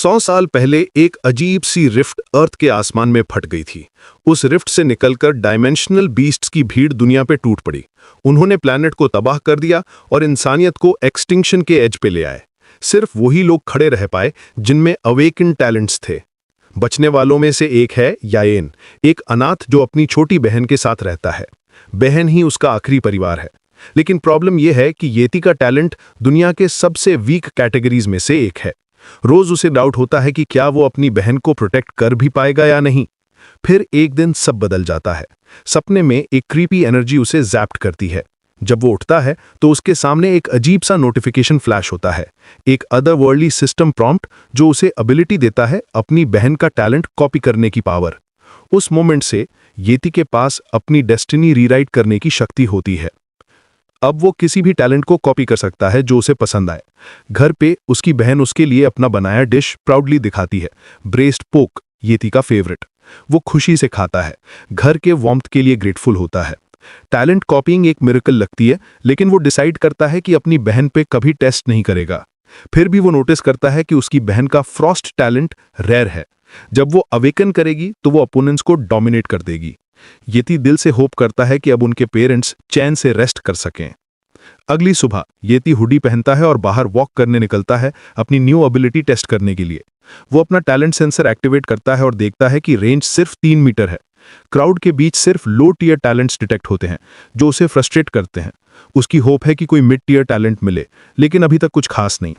100 साल पहले एक अजीब सी रिफ्ट अर्थ के आसमान में फट गई थी। उस रिफ्ट से निकलकर डायमेंशनल बीस्ट्स की भीड़ दुनिया पे टूट पड़ी। उन्होंने प्लैनेट को तबाह कर दिया और इंसानियत को एक्सटिंक्शन के एज पे ले आए। सिर्फ वही लोग खड़े रह पाए जिनमें अवेकन टैलेंट्स थे। बचने वालों में से एक है यायेन, एक अनाथ जो अपनी छोटी बहन के साथ रहता है। बहन ही उसका आखिरी परिवार है। लेकिन प्रॉब्लम यह है कि येती का टैलेंट दुनिया के सबसे वीक कैटेगरीज में से एक है। रोज उसे डाउट होता है कि क्या वो अपनी बहन को प्रोटेक्ट कर भी पाएगा या नहीं। फिर एक दिन सब बदल जाता है। सपने में एक क्रीपी एनर्जी उसे ज़ैप्ट करती है। जब वो उठता है तो उसके सामने एक अजीब सा नोटिफिकेशन फ्लैश होता है, एक अदरवर्ल्डली सिस्टम प्रॉम्प्ट जो उसे एबिलिटी देता है अपनी बहन का टैलेंट कॉपी करने की पावर। उस मोमेंट से येती के पास अपनी डेस्टिनी रीराइट करने की शक्ति होती है। अब वो किसी भी टैलेंट को कॉपी कर सकता है जो उसे पसंद आए। घर पे उसकी बहन उसके लिए अपना बनाया डिश प्राउडली दिखाती है, ब्रेस्ट पोक, येती का फेवरेट। वो खुशी से खाता है, घर के वार्मथ के लिए ग्रेटफुल होता है। टैलेंट कॉपीइंग एक मिरेकल लगती है, लेकिन वो डिसाइड करता है कि अपनी बहन पे कभी टेस्ट नहीं करेगा। फिर भी वो नोटिस करता है कि उसकी बहन का फ्रॉस्ट टैलेंट रेयर है। जब वो अवेकन करेगी तो वो अपोनेंट्स को डोमिनेट कर देगी। येती दिल से होप करता है कि अब उनके पेरेंट्स चैन से रेस्ट कर सकें। अगली सुबह येती हुडी पहनता है और बाहर वॉक करने निकलता है अपनी न्यू एबिलिटी टेस्ट करने के लिए। वो अपना टैलेंट सेंसर एक्टिवेट करता है और देखता है कि रेंज सिर्फ 3 मीटर है। क्राउड के बीच सिर्फ लो टियर टैलेंट्स डिटेक्ट होते हैं जो उसे फ्रस्ट्रेट करते हैं। उसकी होप है कि कोई मिड टियर टैलेंट मिले, लेकिन अभी तक कुछ खास नहीं।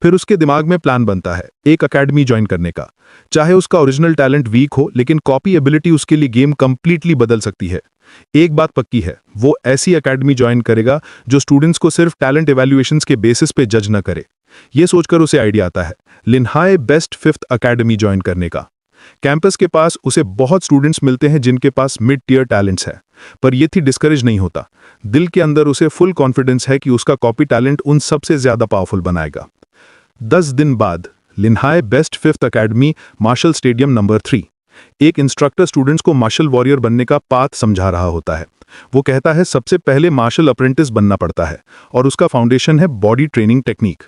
फिर उसके दिमाग में प्लान बनता है एक अकेडमी ज्वाइन करने का। चाहे उसका ओरिजिनल टैलेंट वीक हो, लेकिन कॉपी एबिलिटी उसके लिए गेम कंप्लीटली बदल सकती है। एक बात पक्की है, वो ऐसी अकेडमी ज्वाइन करेगा जो स्टूडेंट्स को सिर्फ टैलेंट इवैल्यूएशंस के बेसिस पे जज न करे। ये सोचकर उसे आइडिया आता है लिनहाई बेस्ट 5th अकेडमी ज्वाइन करने का। कैंपस के पास उसे बहुत स्टूडेंट्स मिलते हैं जिनके पास मिड टियर टैलेंट्स है, पर येती डिस्करेज नहीं होता। दिल के अंदर उसे फुल कॉन्फिडेंस है कि उसका कॉपी टैलेंट उन सबसे ज्यादा पावरफुल बनाएगा। 10 दिन बाद Linhai best 5th academy, martial stadium number 3। एक इंस्ट्रक्टर स्टूडेंट्स को मार्शल वॉरियर बनने का पाथ समझा रहा होता है। वो कहता है सबसे पहले मार्शल अप्रेंटिस बनना पड़ता है और उसका फाउंडेशन है बॉडी ट्रेनिंग टेक्निक।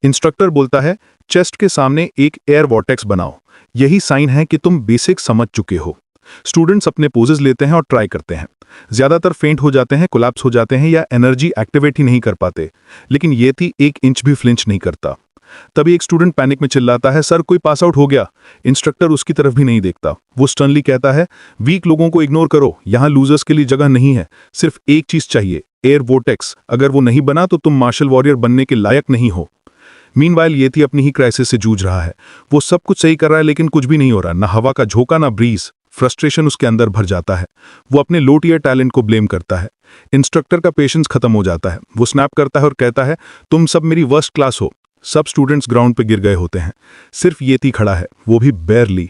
इंस्ट्रक्टर बोलता है चेस्ट के सामने एक एयर वॉर्टेक्स बनाओ, यही साइन है कि तुम बेसिक समझ चुके हो। स्टूडेंट्स अपने पोजेस लेते हैं और ट्राई करते हैं। ज्यादातर फेंट हो जाते हैं, कोलैप्स हो जाते हैं या एनर्जी एक्टिवेट ही नहीं कर पाते, लेकिन येती 1 इंच भी फ्लिंच नहीं करता। तभी एक स्टूडेंट पैनिक में चिल्लाता है, सर कोई पास आउट हो गया। इंस्ट्रक्टर उसकी तरफ भी नहीं देखता। वो स्टर्नली कहता है, वीक लोगों को इग्नोर करो, यहाँ लूजर्स के लिए जगह नहीं है। सिर्फ एक चीज चाहिए, एयर वोर्टेक्स। अगर वो नहीं बना तो तुम मार्शल वॉरियर बनने के लायक नहीं हो। मीनवाइल येती अपनी ही क्राइसिस से जूझ रहा है। वो सब कुछ सही कर रहा है, लेकिन कुछ भी नहीं हो रहा, ना हवा का झोंका ना ब्रीज। फ्रस्ट्रेशन उसके अंदर भर जाता है। वो अपने लो टियर टैलेंट को ब्लेम करता है। इंस्ट्रक्टर का पेशेंस खत्म हो जाता है। वो स्नैप करता है और कहता है, तुम सब मेरी वर्स्ट क्लास हो। सब स्टूडेंट्स ग्राउंड पे गिर गए होते हैं, सिर्फ येती खड़ा है, वो भी बेयरली।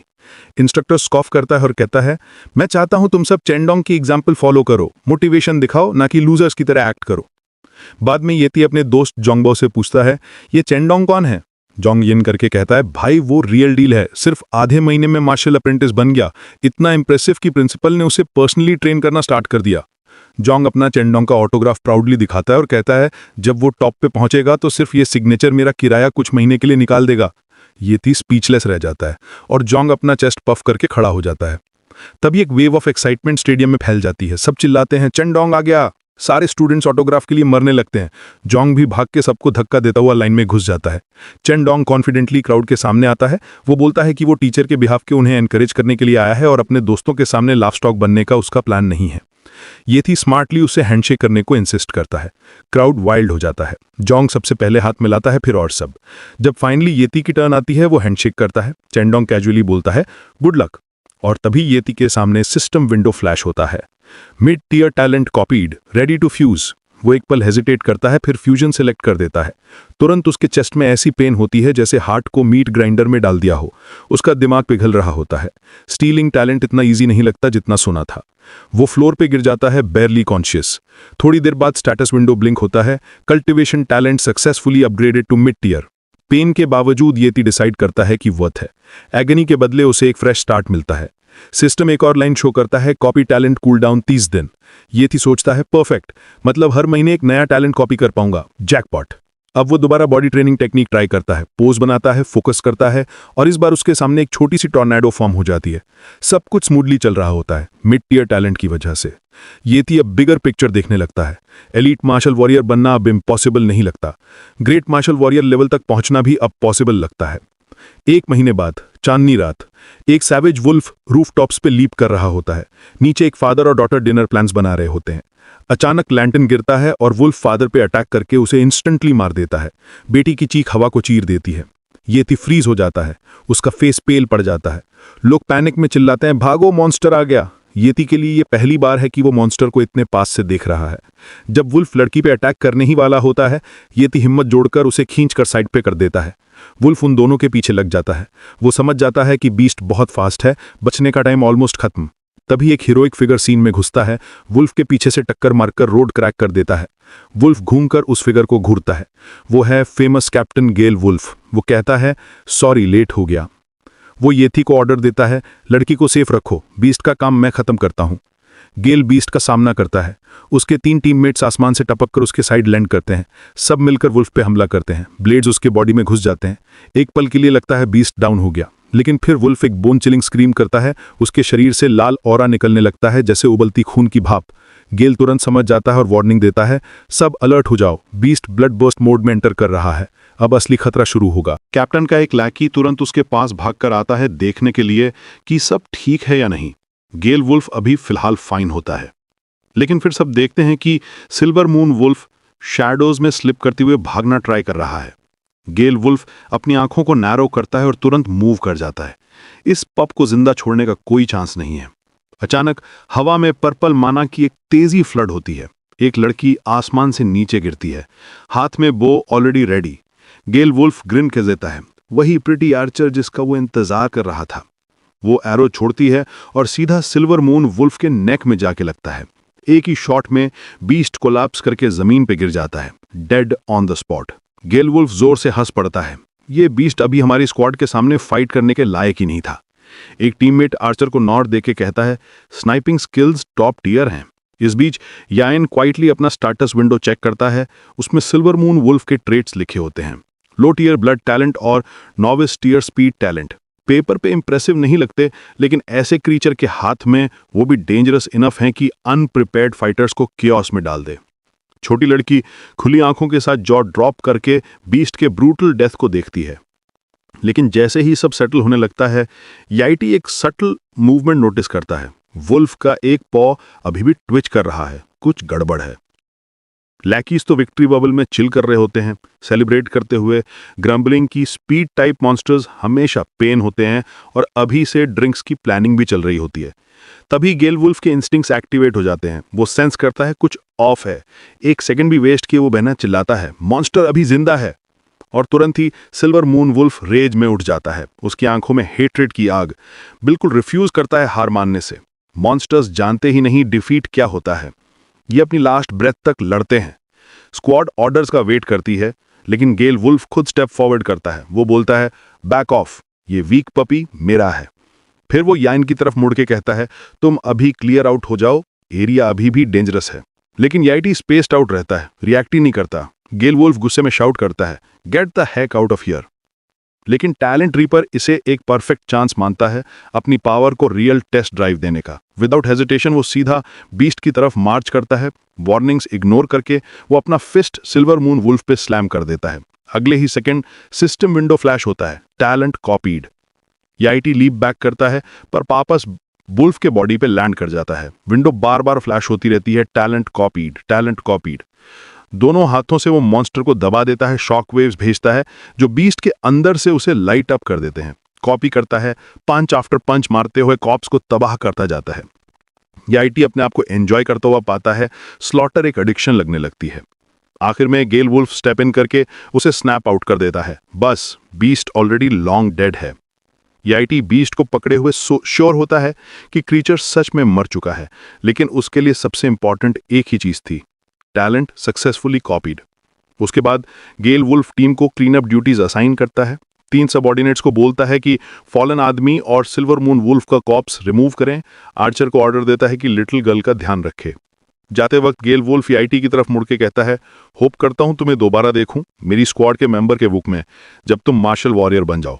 इंस्ट्रक्टर स्कॉफ करता है और कहता है, मैं चाहता हूं तुम सब चेंडोंग की एग्जाम्पल फॉलो करो, मोटिवेशन दिखाओ, ना कि लूजर्स की तरह एक्ट करो। बाद में येती अपने दोस्त जोंगबो से पूछता है, ये चेंडोंग कौन है? जोंग यिन करके कहता है, भाई वो रियल डील है, सिर्फ आधे महीने में मार्शल अप्रेंटिस बन गया। इतना इंप्रेसिव कि प्रिंसिपल ने उसे पर्सनली ट्रेन करना स्टार्ट कर दिया। जोंग अपना चेंडोंग का ऑटोग्राफ प्राउडली दिखाता है और कहता है, जब वो टॉप पे पहुंचेगा तो सिर्फ ये सिग्नेचर मेरा किराया कुछ महीने के लिए निकाल देगा। येती स्पीचलेस रह जाता है और जोंग अपना चेस्ट पफ करके खड़ा हो जाता है। तभी एक वेव ऑफ एक्साइटमेंट स्टेडियम में फैल जाती है। सब चिल्लाते हैं, चेंडोंग आ गया। सारे स्टूडेंट्स ऑटोग्राफ के लिए मरने लगते हैं। जोंग भी भाग के सबको धक्का देता हुआ लाइन में घुस जाता है। चेंडोंग कॉन्फिडेंटली क्राउड के सामने आता है। वो बोलता है कि वो टीचर के बिहाफ के उन्हें एनकरेज करने के लिए आया है और अपने दोस्तों के सामने लाफ स्टॉक बनने का उसका प्लान नहीं है। येती स्मार्टली उसे हैंडशेक करने को इंसिस्ट करता है। क्राउड वाइल्ड हो जाता है। जोंग सबसे पहले हाथ मिलाता है, फिर और सब। जब फाइनली येती की टर्न आती है, वो हैंडशेक करता है। चेंडोंग कैजुअली बोलता है, गुड लक। और तभी येती के सामने सिस्टम विंडो फ्लैश होता है। Mid tier talent copied, ready to fuse. वो एक पल हेजिटेट करता है, फिर फ्यूजन सेलेक्ट कर देता है। तुरंत उसके चेस्ट में ऐसी पेन होती है जैसे हार्ट को मीट ग्राइंडर में डाल दिया हो। उसका दिमाग पिघल रहा होता है। स्टीलिंग टैलेंट इतना इजी नहीं लगता जितना सुना था। वो फ्लोर पे गिर जाता है, बेयरली कॉन्शियस। थोड़ी देर बाद स्टेटस विंडो ब्लिंक होता है, cultivation talent successfully upgraded to mid tier. Pain के बावजूद येती डिसाइड करता है कि वर्थ है। एगनी के बदले उसे एक फ्रेश स्टार्ट मिलता है। सिस्टम एक और लाइन शो करता है, कॉपी टैलेंट कूल डाउन 30 दिन। येती सोचता है, परफेक्ट, मतलब हर महीने एक नया टैलेंट कॉपी कर पाऊंगा, जैकपॉट। अब वो दोबारा बॉडी ट्रेनिंग टेक्निक ट्राई करता है, पोज बनाता है, फोकस करता है और इस बार उसके सामने एक छोटी सी टॉर्नेडो फॉर्म हो जाती है। सब कुछ स्मूथली चल रहा होता है मिड टियर टैलेंट की वजह से। येती अब बिगर पिक्चर देखने लगता है। एलीट मार्शल वॉरियर बनना अब इम्पॉसिबल नहीं लगता। ग्रेट मार्शल वॉरियर लेवल तक पहुंचना भी अब पॉसिबल लगता है। 1 महीने बाद चांदनी रात एक सैवेज वुल्फ रूफटॉप्स पे लीप कर रहा होता है। नीचे एक फादर और डॉटर डिनर प्लान्स बना रहे होते हैं। अचानक लैंटन गिरता है और वुल्फ फादर पे अटैक करके उसे इंस्टेंटली मार देता है। बेटी की चीख हवा को चीर देती है। येती फ्रीज हो जाता है, उसका फेस पेल पड़ जाता है। लोग पैनिक में चिल्लाते हैं, भागो मॉन्स्टर आ गया। येती के लिए ये पहली बार है कि वो मॉन्स्टर को इतने पास से देख रहा है। जब वुल्फ लड़की पे अटैक करने ही वाला होता है, येती हिम्मत जोड़कर उसे खींचकर साइड पे कर देता है। वुल्फ उन दोनों के पीछे लग जाता है। वो समझ जाता है कि बीस्ट बहुत फास्ट है, बचने का टाइम ऑलमोस्ट खत्म। तभी एक हीरोइक फिगर सीन में घुसता है, वुल्फ के पीछे से टक्कर मारकर रोड क्रैक कर देता है। वुल्फ घूमकर उस फिगर को घूरता है। वो है फेमस कैप्टन गेल वुल्फ। वो कहता है, सॉरी लेट हो गया। वो येती को ऑर्डर देता है, लड़की को सेफ रखो, बीस्ट का काम मैं खत्म करता हूं। गेल बीस्ट का सामना करता है। उसके 3 टीममेट्स आसमान से टपककर उसके साइड लैंड करते हैं। सब मिलकर वुल्फ पे हमला करते हैं। ब्लेड्स उसके बॉडी में घुस जाते हैं। एक पल के लिए लगता है बीस्ट डाउन हो गया, लेकिन फिर वुल्फ एक बोन चिलिंग स्क्रीम करता है। उसके शरीर से लाल ऑरा निकलने लगता है, जैसे उबलती खून की भाप। गेल तुरंत समझ जाता है और वार्निंग देता है, सब अलर्ट हो जाओ, बीस्ट ब्लड बर्स्ट मोड में एंटर कर रहा है। अब असली खतरा शुरू होगा। कैप्टन का एक लैकी तुरंत उसके पास भागकर आता है देखने के लिए कि सब ठीक है या नहीं। गेल वुल्फ अभी फिलहाल फाइन होता है, लेकिन फिर सब देखते हैं कि सिल्वर मून वुल्फ शैडोज में स्लिप करते हुए भागना ट्राई कर रहा है। गेल वुल्फ अपनी आंखों को नैरो करता है और तुरंत मूव कर जाता है। इस पप को जिंदा छोड़ने का कोई चांस नहीं है। अचानक हवा में पर्पल माना की एक तेजी फ्लड होती है। एक लड़की आसमान से नीचे गिरती है, हाथ में बो ऑलरेडी रेडी। गेल वुल्फ ग्रिन कर देता है, वही प्रिटी आर्चर जिसका वो इंतजार कर रहा था। वो एरो छोड़ती है और सीधा सिल्वर मून वुल्फ के नेक में जाके लगता है। एक ही शॉट में बीस्ट कोलैप्स करके जमीन पे गिर जाता है, dead on the spot. Gale wolf जोर से हंस पड़ता है। ये बीस्ट अभी हमारी स्क्वाड के सामने फाइट करने के लायक ही नहीं था। एक टीममेट आर्चर को नॉट देके कहता है, स्नाइपिंग स्किल्स टॉप टियर हैं। इस बीच याइन क्वाइटली अपना स्टाटस विंडो चेक करता है। उसमें सिल्वर मून वुल्फ के ट्रेट्स लिखे होते हैं, लो टियर ब्लड टैलेंट और novice tier speed talent. Paper पे इंप्रेसिव नहीं लगते, लेकिन ऐसे क्रीचर के हाथ में वो भी डेंजरस इनफ हैं कि अनप्रिपेयर्ड फाइटर्स को कियोस में डाल दे। छोटी लड़की खुली आंखों के साथ जॉ ड्रॉप करके बीस्ट के ब्रूटल डेथ को देखती है। लेकिन जैसे ही सब सेटल होने लगता है, याइटी एक सटल मूवमेंट नोटिस करता है। वुल्फ का एक पॉ अभी भी ट्विच कर रहा है, कुछ गड़बड़ है। लैकीज तो विक्ट्री बबल में चिल कर रहे होते हैं, सेलिब्रेट करते हुए। ग्रम्बलिंग की स्पीड टाइप मॉन्स्टर्स हमेशा पेन होते हैं और अभी से ड्रिंक्स की प्लानिंग भी चल रही होती है। तभी गेल वुल्फ के इंस्टिंक्ट्स एक्टिवेट हो जाते हैं। वो सेंस करता है कुछ ऑफ है। 1 सेकंड भी वेस्ट किए वो बहना चिल्लाता है, मॉन्स्टर अभी जिंदा है। और तुरंत ही सिल्वर मून वुल्फ रेज में उठ जाता है। उसकी आंखों में हेट्रेड की आग। बिल्कुल रिफ्यूज करता है हार मानने से। मॉन्स्टर्स जानते ही नहीं डिफीट क्या होता है। ये अपनी लास्ट ब्रेथ तक लड़ते हैं। स्क्वाड ऑर्डर्स का वेट करती है, लेकिन गेल वुल्फ खुद स्टेप फॉरवर्ड करता है। वो बोलता है, बैक ऑफ, ये वीक पपी मेरा है। फिर वो याइन की तरफ मुड़ के कहता है, तुम अभी क्लियर आउट हो जाओ, एरिया अभी भी डेंजरस है। लेकिन याइटी स्पेस्ड आउट रहता है, रिएक्ट ही नहीं करता। गेल वुल्फ गुस्से में शाउट करता है, get the heck out of here. लेकिन टैलेंट रीपर इसे एक परफेक्ट चांस मानता है अपनी पावर को रियल टेस्ट ड्राइव देने का। विदाउट हेजिटेशन वो सीधा बीस्ट की तरफ मार्च करता है। वार्निंग्स इग्नोर करके वो अपना फिस्ट सिल्वर मून वुल्फ पे स्लैम कर देता है। अगले ही सेकंड सिस्टम विंडो फ्लैश होता है, टैलेंट कॉपीड। याइटी लीप बैक करता है, पर वापस वुल्फ के बॉडी पे लैंड कर जाता है। विंडो बार बार फ्लैश होती रहती है, टैलेंट कॉपीड, टैलेंट कॉपीड। दोनों हाथों से वो मॉन्स्टर को दबा देता है, शॉक वेव्स भेजता है जो बीस्ट के अंदर से उसे लाइट अप कर देते हैं। कॉपी करता है, पंच आफ्टर पंच मारते हुए कॉप्स को तबाह करता जाता है। याइटी अपने आप को एंजॉय करता हुआ पाता है। स्लॉटर एक एडिक्शन लगने लगती है। आखिर में गेल वुल्फ स्टेप इन करके उसे स्नैप आउट कर देता है। बस बीस्ट ऑलरेडी लॉन्ग डेड है। याइटी बीस्ट को पकड़े हुए श्योर होता है कि क्रीचर सच में मर चुका है, लेकिन उसके लिए सबसे इंपॉर्टेंट एक ही चीज थी, टैलेंट सक्सेसफुली कॉपीड। उसके बाद गेल वुल्फ टीम को क्लीन अप ड्यूटीज असाइन करता है। 3 सबऑर्डिनेट्स को बोलता है कि फॉलन आदमी और सिल्वर मून वुल्फ का कॉप्स रिमूव करें। आर्चर को ऑर्डर देता है कि लिटिल गर्ल का ध्यान रखे। जाते वक्त गेल वुल्फ याईटी की तरफ मुड़ के कहता है, होप करता हूं तुम्हें दोबारा देखूं मेरी स्क्वाड के मेंबर के रूप में जब तुम मार्शल वॉरियर बन जाओ।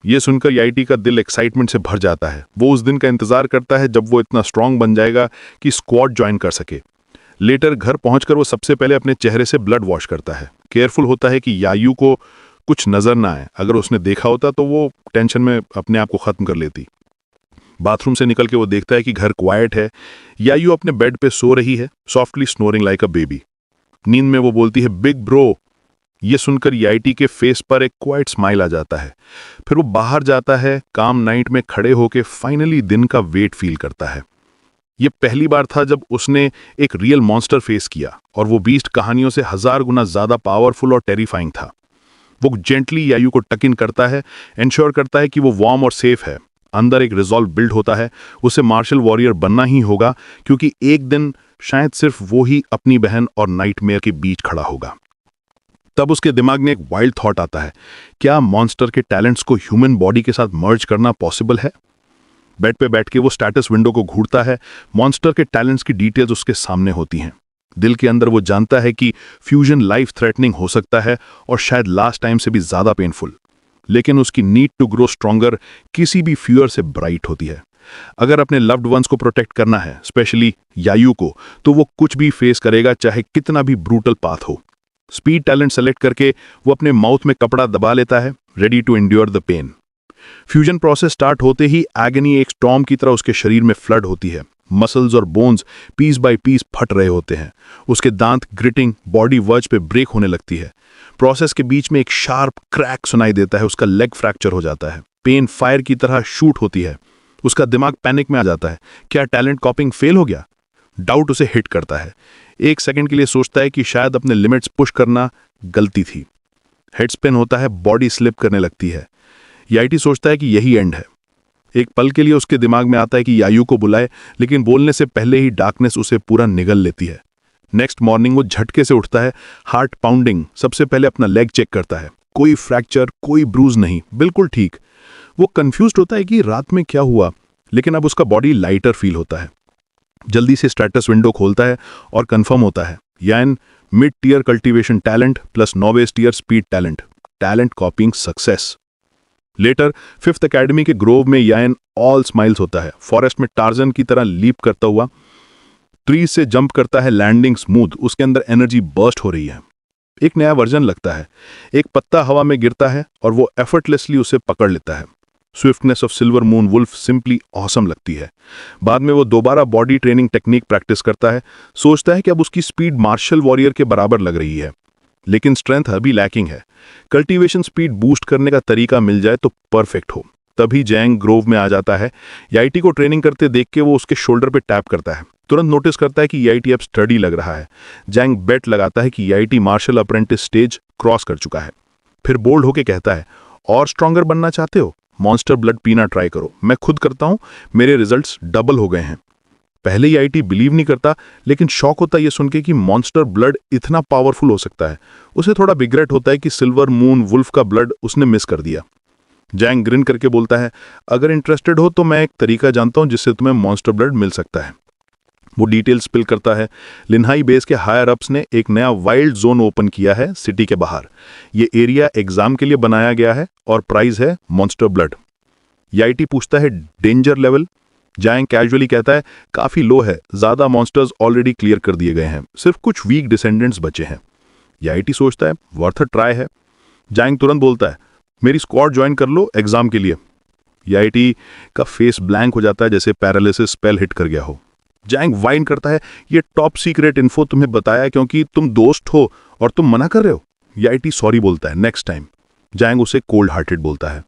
यह सुनकर याईटी का दिल एक्साइटमेंट से भर जाता है। वो उस दिन का इंतजार करता है जब वो इतना स्ट्रांग बन जाएगा कि स्क्वाड ज्वाइन कर सके। लेटर घर पहुंचकर वो सबसे पहले अपने चेहरे से ब्लड वॉश करता है। केयरफुल होता है कि यायू को कुछ नजर ना आए। अगर उसने देखा होता तो वो टेंशन में अपने आप को खत्म कर लेती। बाथरूम से निकल के वो देखता है कि घर क्वाइट है। यायू अपने बेड पे सो रही है, softly snoring like a baby. नींद में वो बोलती है, बिग ब्रो। ये सुनकर याईटी के फेस पर एक क्वाइट स्माइल आ जाता है। फिर वो बाहर जाता है, काम नाइट में खड़े होके फाइनली दिन का वेट फील करता है। ये पहली बार था जब उसने एक रियल मॉन्स्टर फेस किया और वो बीस्ट कहानियों से 1000 गुना ज्यादा पावरफुल और टेरिफाइंग था। वो जेंटली यायू को टक इन करता है, इंश्योर करता है कि वो वार्म और सेफ है। अंदर एक रिजॉल्व बिल्ड होता है, उसे मार्शल वॉरियर बनना ही होगा, क्योंकि एक दिन शायद सिर्फ वो ही अपनी बहन और नाइटमेयर के बीच खड़ा होगा। तब उसके दिमाग में एक वाइल्ड थॉट आता है, क्या मॉन्स्टर के टैलेंट्स को ह्यूमन बॉडी के साथ मर्ज करना पॉसिबल है? बेड पे बैठ के वो स्टेटस विंडो को घूरता है। मॉन्स्टर के टैलेंट्स की डिटेल्स उसके सामने होती हैं। दिल के अंदर वो जानता है कि फ्यूजन लाइफ थ्रेटनिंग हो सकता है और शायद लास्ट टाइम से भी ज्यादा पेनफुल, लेकिन उसकी नीड टू ग्रो स्ट्रॉन्गर किसी भी फ्यूअर से ब्राइट होती है। अगर अपने लव्ड वंस को प्रोटेक्ट करना है, स्पेशली यायू को, तो वो कुछ भी फेस करेगा, चाहे कितना भी ब्रूटल पाथ हो। स्पीड टैलेंट सेलेक्ट करके वो अपने माउथ में कपड़ा दबा लेता है, ready to endure the pain. Fusion process start होते ही एगनी एक स्टॉर्म की तरह उसके शरीर में फ्लड होती है। मसल्स और बोन्स पीस बाय पीस फट रहे होते हैं। उसके दांत ग्रिटिंग, बॉडी वर्ज पे ब्रेक होने लगती है। प्रोसेस के बीच में एक शार्प क्रैक सुनाई देता है। उसका लेग फ्रैक्चर हो जाता है। पेन फायर की तरह शूट होती है। उसका दिमाग पैनिक में आ जाता है। क्या टैलेंट कॉपिंग फेल हो गया? डाउट उसे हिट करता है। एक सेकंड के लिए सोचता है कि शायद अपने लिमिट्स पुश करना गलती थी। हेड स्पिन होता है, बॉडी स्लिप करने लगती है। याईटी सोचता है कि यही एंड है। एक पल के लिए उसके दिमाग में आता है कि यायू को बुलाए, लेकिन बोलने से पहले ही डार्कनेस उसे पूरा निगल लेती है। नेक्स्ट मॉर्निंग वो झटके से उठता है, हार्ट पाउंडिंग। सबसे पहले अपना लेग चेक करता है। कोई फ्रैक्चर, कोई ब्रूज नहीं, बिल्कुल ठीक। वो कंफ्यूज्ड होता है कि रात में क्या हुआ, लेकिन अब उसका बॉडी लाइटर फील होता है। जल्दी से स्टेटस विंडो खोलता है और कंफर्म होता है, Yan mid tier cultivation talent plus novice tier speed talent copying success. Later 5th academy के ग्रोव में यान ऑल स्माइल्स होता है। फॉरेस्ट में टार्जन की तरह लीप करता हुआ ट्रीज से जंप करता है, लैंडिंग स्मूथ। उसके अंदर एनर्जी बर्स्ट हो रही है। एक नया वर्जन लगता है। एक पत्ता हवा में गिरता है और वो एफर्टलेसली उसे पकड़ लेता है। Swiftness of silver moon wolf simply awesome लगती है। बाद में वो दोबारा बॉडी ट्रेनिंग टेक्निक प्रैक्टिस करता है। सोचता है कि अब उसकी स्पीड मार्शल वॉरियर के बराबर लग रही है, लेकिन स्ट्रेंथ अभी लैकिंग है। कल्टीवेशन स्पीड बूस्ट करने का तरीका मिल जाए तो परफेक्ट हो। तभी जैंग ग्रोव में आ जाता है। याईटी को ट्रेनिंग करते देख के वो उसके शोल्डर पे टैप करता है। तुरंत नोटिस करता है कि याईटी अब स्टडी लग रहा है। जैंग बेट लगाता है कि याईटी मार्शल अप्रेंटिस स्टेज क्रॉस कर चुका है। फिर बोल्ड होके कहता है, और स्ट्रॉन्गर बनना चाहते हो? मॉन्स्टर ब्लड पीना ट्राई करो, मैं खुद करता हूं, मेरे रिजल्ट्स डबल हो गए हैं। पहले याईटी बिलीव नहीं करता, लेकिन शॉक होता है ये सुन के कि मॉन्स्टर ब्लड इतना पावरफुल हो सकता है। उसे थोड़ा रिग्रेट होता है कि सिल्वर मून वुल्फ का ब्लड उसने मिस कर दिया। जैंग ग्रिन करके बोलता है, अगर इंटरेस्टेड हो तो मैं एक तरीका जानता हूं जिससे तुम्हें मॉन्स्टर ब्लड मिल सकता है। वो डिटेल स्पिल करता है। लिन्हाई बेस के हायर अप्स ने एक नया वाइल्ड जोन ओपन किया है सिटी के बाहर। ये एरिया एग्जाम के लिए बनाया गया है और प्राइस है मॉन्स्टर ब्लड। याईटी पूछता है, डेंजर लेवल? जैंग कैजुअली कहता है, काफी लो है, ज्यादा मॉन्स्टर्स ऑलरेडी क्लियर कर दिए गए हैं, सिर्फ कुछ वीक डिसेंडेंट्स बचे हैं। याईटी सोचता है वर्थ अ ट्राई है। जैंग तुरंत बोलता है, मेरी स्क्वाड ज्वाइन कर लो एग्जाम के लिए। याईटी का फेस ब्लैंक हो जाता है, जैसे पैरालिसिस स्पेल हिट कर गया हो। जैंग वाइन करता है, ये टॉप सीक्रेट इन्फो तुम्हें बताया क्योंकि तुम दोस्त हो और तुम मना कर रहे हो। याईटी सॉरी बोलता है, नेक्स्ट टाइम। जैंग उसे कोल्ड हार्टेड बोलता है।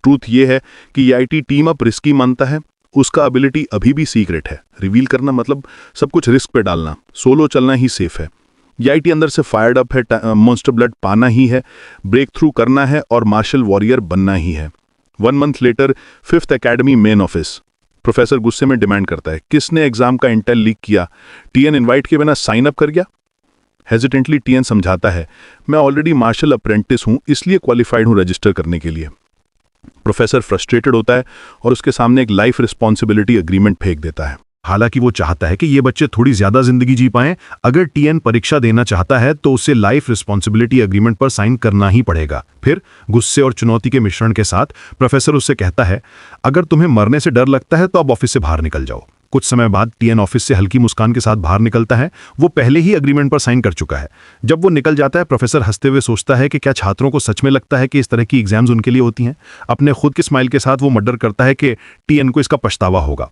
ट्रूथ ये है कि याईटी टीम अप रिस्की मानता है। उसका एबिलिटी अभी भी सीक्रेट है। रिवील करना मतलब सब कुछ रिस्क पे डालना। सोलो चलना ही सेफ है। याईटी अंदर से फायर्ड अप है। मॉन्स्टर ब्लड पाना ही है, ब्रेक थ्रू करना है और मार्शल वॉरियर बनना ही है। 1 month later 5th academy main office. Professor गुस्से में डिमांड करता है, किसने एग्जाम का इंटेल लीक किया? टीएन इनवाइट के बिना साइन अप कर गया? हेजिटेंटली टीएन समझाता है, मैं ऑलरेडी मार्शल अप्रेंटिस हूं, इसलिए क्वालिफाइड हूं रजिस्टर करने के लिए। प्रोफेसर फ्रस्ट्रेटेड होता है और उसके सामने एक लाइफ रिस्पॉन्सिबिलिटी एग्रीमेंट फेंक देता है। हालांकि वो चाहता है कि ये बच्चे थोड़ी ज्यादा जिंदगी जी पाएं। अगर टीएन परीक्षा देना चाहता है तो उसे लाइफ रिस्पॉन्सिबिलिटी एग्रीमेंट पर साइन करना ही पड़ेगा। फिर गुस्से और चुनौती के मिश्रण के साथ प्रोफेसर उससे कहता है, अगर तुम्हें मरने से डर लगता है तो अब ऑफिस से बाहर निकल जाओ। कुछ समय बाद टीएन ऑफिस से हल्की मुस्कान के साथ बाहर निकलता है। वो पहले ही एग्रीमेंट पर साइन कर चुका है। जब वो निकल जाता है, प्रोफेसर हंसते हुए सोचता है कि क्या छात्रों को सच में लगता है कि इस तरह की एग्जाम्स उनके लिए होती हैं। अपने खुद के स्माइल के साथ वो मर्डर करता है कि टीएन को इसका पछतावा होगा।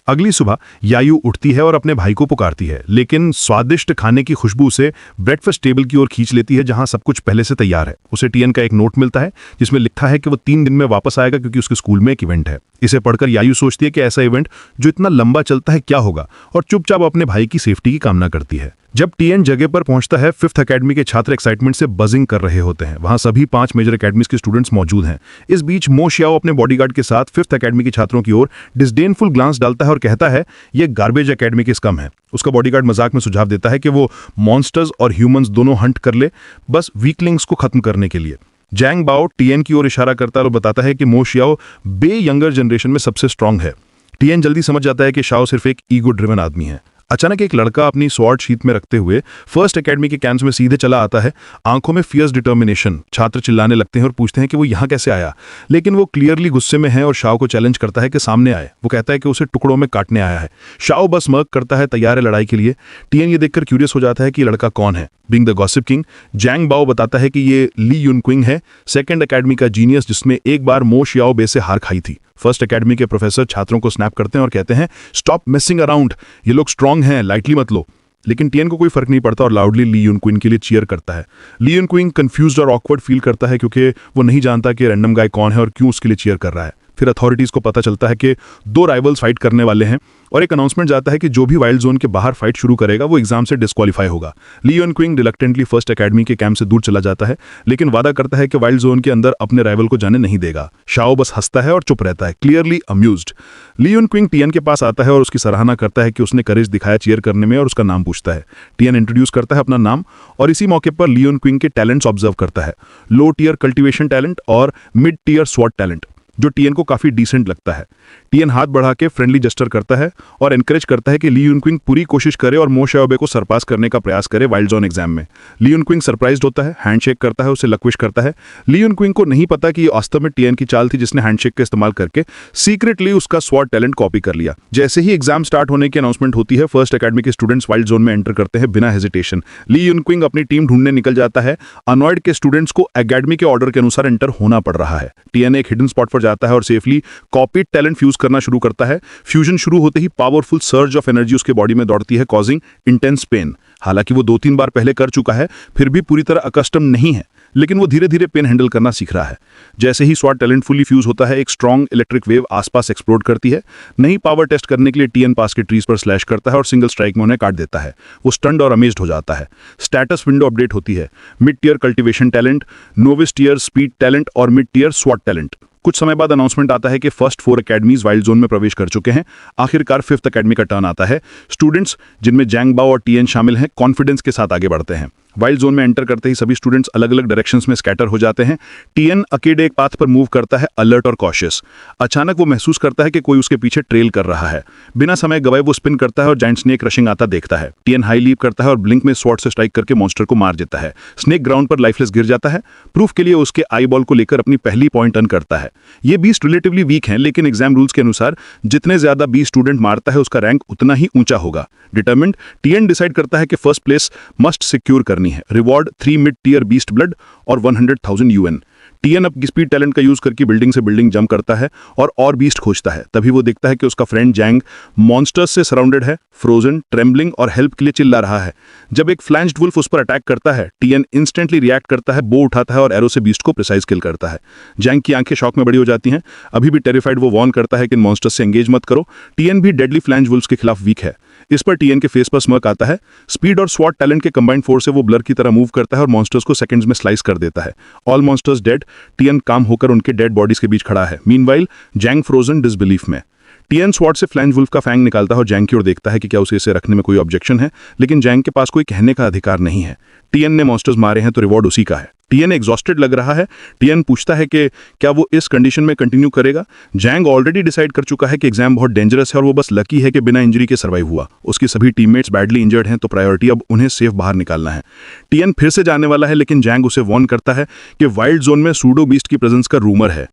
अगली सुबह यायू उठती है और अपने भाई को पुकारती है, लेकिन स्वादिष्ट खाने की खुशबू उसे ब्रेकफास्ट टेबल की ओर खींच लेती है, जहां सब कुछ पहले से तैयार है। उसे टीएन का एक नोट मिलता है जिसमें लिखा है कि वो 3 दिन में वापस आएगा क्योंकि उसके स्कूल में एक इवेंट है। इसे पढ़कर यायू सोचती है कि ऐसा इवेंट जो इतना लंबा चलता है क्या होगा, और चुपचाप अपने भाई की सेफ्टी की कामना करती है। जब टीएन जगह पर पहुंचता है, 5th एकेडमी के छात्र एक्साइटमेंट से बजिंग कर रहे होते हैं। वहां सभी 5 मेजर एकेडमीज के स्टूडेंट्स मौजूद हैं। इस बीच मो शियाओ अपने बॉडीगार्ड के साथ 5th एकेडमी के छात्रों की ओर डिसडेनफुल ग्लांस डालता है और कहता है, ये गार्बेज एकेडमी किस कम है। उसका बॉडीगार्ड मजाक में सुझाव देता है कि वो मॉन्स्टर्स और ह्यूमंस दोनों हंट कर ले, बस वीकलिंग्स को खत्म करने के लिए। जैंग बाओ टीएन की ओर इशारा करता है और बताता है कि मो शियाओ बे यंगर जनरेशन में सबसे स्ट्रांग है। टीएन जल्दी समझ जाता है कि शाओ सिर्फ एक ईगो ड्रिवन आदमी है। अचानक एक लड़का अपनी स्वॉर्ड शीट में रखते हुए 1st एकेडमी के कैंप्स में सीधे चला आता है, आंखों में फियर्स डिटर्मिनेशन। छात्र चिल्लाने लगते हैं और पूछते हैं कि वो यहाँ कैसे आया, लेकिन वो क्लियरली गुस्से में है और शाओ को चैलेंज करता है कि सामने आए। वो कहता है कि उसे टुकड़ों में काटने आया है। शाओ बस मर्क करता है, तैयार है लड़ाई के लिए। टीएन ये देखकर क्यूरियस हो जाता है कि लड़का कौन है। बीइंग द गॉसिप किंग, जैंग बाओ बताता है कि ये ली युनक्विंग है, 2nd एकेडमी का जीनियस जिसमें एक बार मो शियाओ बे से हार खाई थी। 1st एकेडमी के प्रोफेसर छात्रों को स्नैप करते हैं और कहते हैं, स्टॉप मेसिंग अराउंड, ये लोग स्ट्रांग हैं, लाइटली मत लो। लेकिन टीएन को कोई फर्क नहीं पड़ता और लाउडली ली युनक्विंग के लिए चीयर करता है। ली युनक्विंग कंफ्यूज्ड और ऑकवर्ड फील करता है क्योंकि वो नहीं जानता कि रैंडम गाय कौन है और क्यों उसके लिए चीयर कर रहा है। फिर अथॉरिटीज को पता चलता है कि 2 राइवल्स फाइट करने वाले हैं और एक अनाउंसमेंट जाता है कि जो भी वाइल्ड जोन के बाहर फाइट शुरू करेगा वो एग्जाम से डिस्क्वालीफाई होगा। ली युनक्विंग रिलक्टेंटली 1st एकेडमी के कैंप से दूर चला जाता है, लेकिन वादा करता है कि वाइल्ड जोन के अंदर अपने राइवल को जाने नहीं देगा। शाओ बस हंसता है और चुप रहता है, क्लियरली अम्यूज्ड। ली युनक्विंग टीएन के पास आता है और उसकी सराहना करता है कि उसने करेज दिखाया चीयर करने में, और उसका नाम पूछता है। टीएन इंट्रोड्यूस करता है अपना नाम और इसी मौके पर ली युनक्विंग के टैलेंट्स ऑब्जर्व करता है, लो टीयर कल्टिवेशन टैलेंट और मिड टीयर स्वॉट टैलेंट, जो टीएन को काफी डिसेंट लगता है। टीएन हाथ बढ़ा के फ्रेंडली जेस्चर करता है और एनकरेज करता है कि ली युनक्विंग पूरी कोशिश करे और मो शियाओ बे को सरपास करने का प्रयास करे वाइल्ड जोन एग्जाम में। ली युनक्विंग सरप्राइज्ड होता है, हैंडशेक करता है, उसे लकविश करता है। ली युनक्विंग को नहीं पता कि ये वास्तव में टीएन की चाल थी, जिसने हैंडशेक का इस्तेमाल करके सीक्रेटली उसका स्वॉट टैलेंट कॉपी कर लिया। जैसे ही एग्जाम स्टार्ट होने की अनाउंसमेंट होती है, 1st एकेडमी के स्टूडेंट्स वाइल्ड जोन में एंटर करते हैं बिना हेजिटेशन। ली युनक्विंग अपनी टीम ढूंढने निकल जाता है। अनॉयड के स्टूडेंट्स को एकेडमी के ऑर्डर के अनुसार एंटर होना पड़ रहा है। टीएन एक हिडन स्पॉट पर जाता है और सेफली कॉपीड टैलेंट फ्यूज करना शुरू करता है। फ्यूजन शुरू होते ही पावरफुल सर्ज ऑफ एनर्जी उसके बॉडी में दौड़ती है, कॉजिंग इंटेंस पेन। हालांकि वो 2-3 बार पहले कर चुका है, फिर भी पूरी तरह अकस्टम नहीं है, लेकिन वो धीरे धीरे पेन हैंडल करना सीख रहा है। जैसे ही स्वॉट टैलेंट फुली फ्यूज होता है, एक स्ट्रॉन्ग इलेक्ट्रिक वेव आसपास एक्सप्लोड करती है। नई पावर टेस्ट करने के लिए टीएन पास के ट्रीज पर स्लैश करता है और सिंगल स्ट्राइक में उन्हें काट देता है। वो स्टन्ड और अमेज्ड हो जाता है। स्टेटस विंडो अपडेट होती है, mid tier cultivation talent, novice tier speed talent और मिड टीयर स्वॉट टैलेंट। कुछ समय बाद अनाउंसमेंट आता है कि फर्स्ट 4 एकेडमीज वाइल्ड जोन में प्रवेश कर चुके हैं। आखिरकार 5th एकेडमी का टर्न आता है। स्टूडेंट्स, जिनमें जैंग बाओ और टीएन शामिल हैं, कॉन्फिडेंस के साथ आगे बढ़ते हैं। वाइल्ड जोन में एंटर करते ही सभी स्टूडेंट्स अलग अलग डायरेक्शंस में स्कैटर हो जाते हैं। टीएन अकेले एक पाथ पर मूव करता है, अलर्ट और कॉशियस। अचानक वो महसूस करता है कि कोई उसके पीछे ट्रेल कर रहा है। बिना समय गवाए वो स्पिन करता है और जायंट स्नेक रशिंग आता देखता है। टीएन हाई लीप करता है और ब्लिंक में स्वॉर्ड से स्ट्राइक करके मॉन्स्टर को मार देता है। स्नेक ग्राउंड पर लाइफलेस गिर जाता है। प्रूफ के लिए उसके आई बॉल को लेकर अपनी पहली पॉइंट अर्न करता है। ये बीस्ट रिलेटिवली वीक हैं, लेकिन एग्जाम रूल्स के अनुसार जितने ज्यादा बी स्टूडेंट मारता है उसका रैंक उतना ही ऊंचा होगा। डिटरमिन्ड, टीएन डिसाइड करता है कि फर्स्ट प्लेस मस्ट सिक्योर करनी है। Reward 3 mid tier beast blood और 100,000 यूएन। टीएन अपनी स्पीड टैलेंट का यूज करके बिल्डिंग से बिल्डिंग जंप करता है और बीस्ट खोजता है। तभी वो देखता है कि उसका फ्रेंड जैंग मॉन्स्टर्स से सराउंडेड है, फ्रोजन, ट्रेम्बलिंग और हेल्प के लिए चिल्ला रहा है। जब एक फ्लैंज्ड वुल्फ उस पर अटैक करता है, टीएन इंस्टेंटली रिएक्ट करता है, बो उठाता है और एरो से बीस्ट को प्रिसाइज किल करता है। जैंग की आंखें शॉक में बड़ी हो जाती हैं। अभी भी टेरिफाइड वो वॉर्न करता है कि इन मॉन्स्टर्स से एंगेज मत करो। टीएन भी डेडली फ्लैंज्ड वुल्फ्स के खिलाफ वीक है। इस पर टीएन के फेस पर स्मर्क आता है। स्पीड और स्वॉट टैलेंट के कंबाइंड फोर्स से वो ब्लर की तरह मूव करता है और मॉन्स्टर्स को सेकंड्स में स्लाइस कर देता है। All monsters dead. टीएन काम होकर उनके डेड बॉडीज के बीच खड़ा है। मीनवाइल जैंग फ्रोजन डिसबिलीफ में। टीएन स्वॉर्ड से फ्लैंज वुल्फ का फैंग निकालता है और जैंग की ओर देखता है कि क्या उसे इसे रखने में कोई ऑब्जेक्शन है, लेकिन जैंग के पास कोई कहने का अधिकार नहीं है। टीएन ने मॉन्स्टर्स मारे हैं तो रिवॉर्ड उसी का है। टीएन एग्जॉस्टेड लग रहा है। टीएन पूछता है कि क्या वो इस कंडीशन में कंटिन्यू करेगा। जैंग ऑलरेडी डिसाइड कर चुका है कि एग्जाम बहुत डेंजरस है और वो बस लकी है कि बिना इंजरी के सर्वाइव हुआ। उसकी सभी टीममेट्स बैडली इंजर्ड हैं, तो प्रायोरिटी अब उन्हें सेफ बाहर निकालना है। टीएन फिर से जाने वाला है, लेकिन जैंग उसे वार्न करता है कि वाइल्ड जोन में सूडो बीस्ट की प्रेजेंस का रूमर है।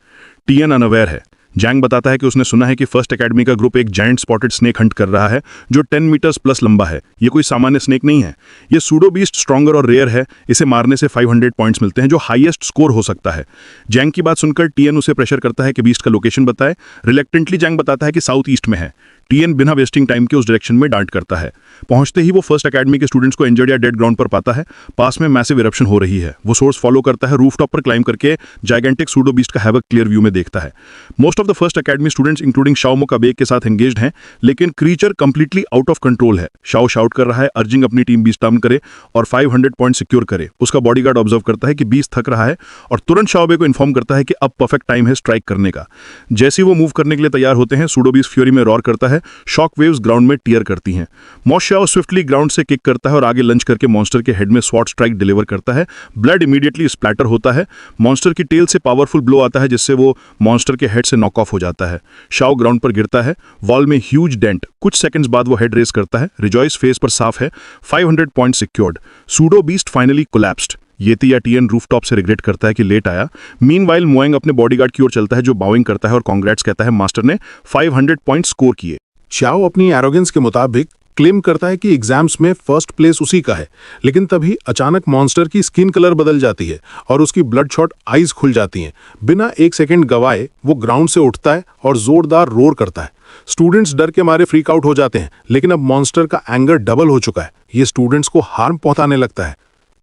टीएन अनअवेयर है। जैंग बताता है कि उसने सुना है कि फर्स्ट एकेडमी का ग्रुप एक जायंट स्पॉटेड स्नेक हंट कर रहा है जो 10 मीटर्स प्लस लंबा है। ये कोई सामान्य स्नेक नहीं है। ये सूडो बीस्ट स्ट्रॉन्गर और रेयर है। इसे मारने से 500 पॉइंट्स मिलते हैं, जो हाईएस्ट स्कोर हो सकता है। जैंग की बात सुनकर टीएन उसे प्रेशर करता है कि बीस्ट का लोकेशन बताए। रिलेक्टेंटली जैंग बताता है कि साउथ ईस्ट में है। टीएन बिना वेस्टिंग टाइम के उस डायरेक्शन में डांट करता है। पहुंचते ही वो फर्स्ट एकेडमी के स्टूडेंट्स को इंजर्ड या डेड ग्राउंड पर पाता है। पास में मैसिव इरप्शन हो रही है। वो सोर्स फॉलो करता है, रूफटॉप पर क्लाइम करके जाइगेंटिक सूडो बीस्ट का हैवक क्लियर व्यू में देखता है। Most of the first academy students including Shao मोकाबे के साथ एंगेज्ड हैं, लेकिन creature completely out of control है। शाओ शाउट कर रहा है, अर्जिंग अपनी टीम बीस्ट डाउन करे और 500 पॉइंट सिक्योर करे। उसका बॉडीगार्ड ऑब्जर्व करता है कि बीस्ट थक रहा है और तुरंत शाओबे को इन्फॉर्म करता है कि अब परफेक्ट टाइम है स्ट्राइक करने का। जैसे ही वो मूव करने के लिए तैयार होते हैं, सूडो बीस्ट फ्यूरी में रॉर करता है। शॉक वेव्स ग्राउंड में टीयर करती हैं। मॉस शाओ स्विफ्टली ग्राउंड से किक करता है और आगे लंच करके मॉन्स्टर के हेड में स्वॉर्ड स्ट्राइक डिलीवर करता है। ब्लड इमीडिएटली स्प्लैटर होता है। मॉन्स्टर की टेल से पावरफुल ब्लो आता है, जिससे वो मॉन्स्टर के हेड से नॉक ऑफ हो जाता है। शाओ ग्राउंड पर गिरता है, वॉल में ह्यूज डेंट। कुछ सेकंड्स बाद वो हेड रेस करता है। रिजॉइस फेस पर साफ है। 500 point secured. Pseudo beast finally collapsed. येती या टीएन रूफटॉप से रिग्रेट करता है कि लेट आया। मीनवाइल मोएंग अपने बॉडीगार्ड की ओर चलता है, जो बाउइंग करता है और कांग्रेट्स कहता है, मास्टर ने 500 पॉइंट स्कोर किए। शाओ अपनी एरोगेंस के मुताबिक क्लेम करता है कि एग्जाम्स में फर्स्ट प्लेस उसी का है, लेकिन तभी अचानक मॉन्स्टर की स्किन कलर बदल जाती है और उसकी ब्लड शॉट आईज खुल जाती हैं। बिना एक सेकंड गवाए वो ग्राउंड से उठता है और जोरदार रोर करता है। स्टूडेंट्स डर के मारे फ्रीक आउट हो जाते हैं, लेकिन अब मॉन्स्टर का एंगर डबल हो चुका है। ये स्टूडेंट्स को हार्म पहुंचाने लगता है।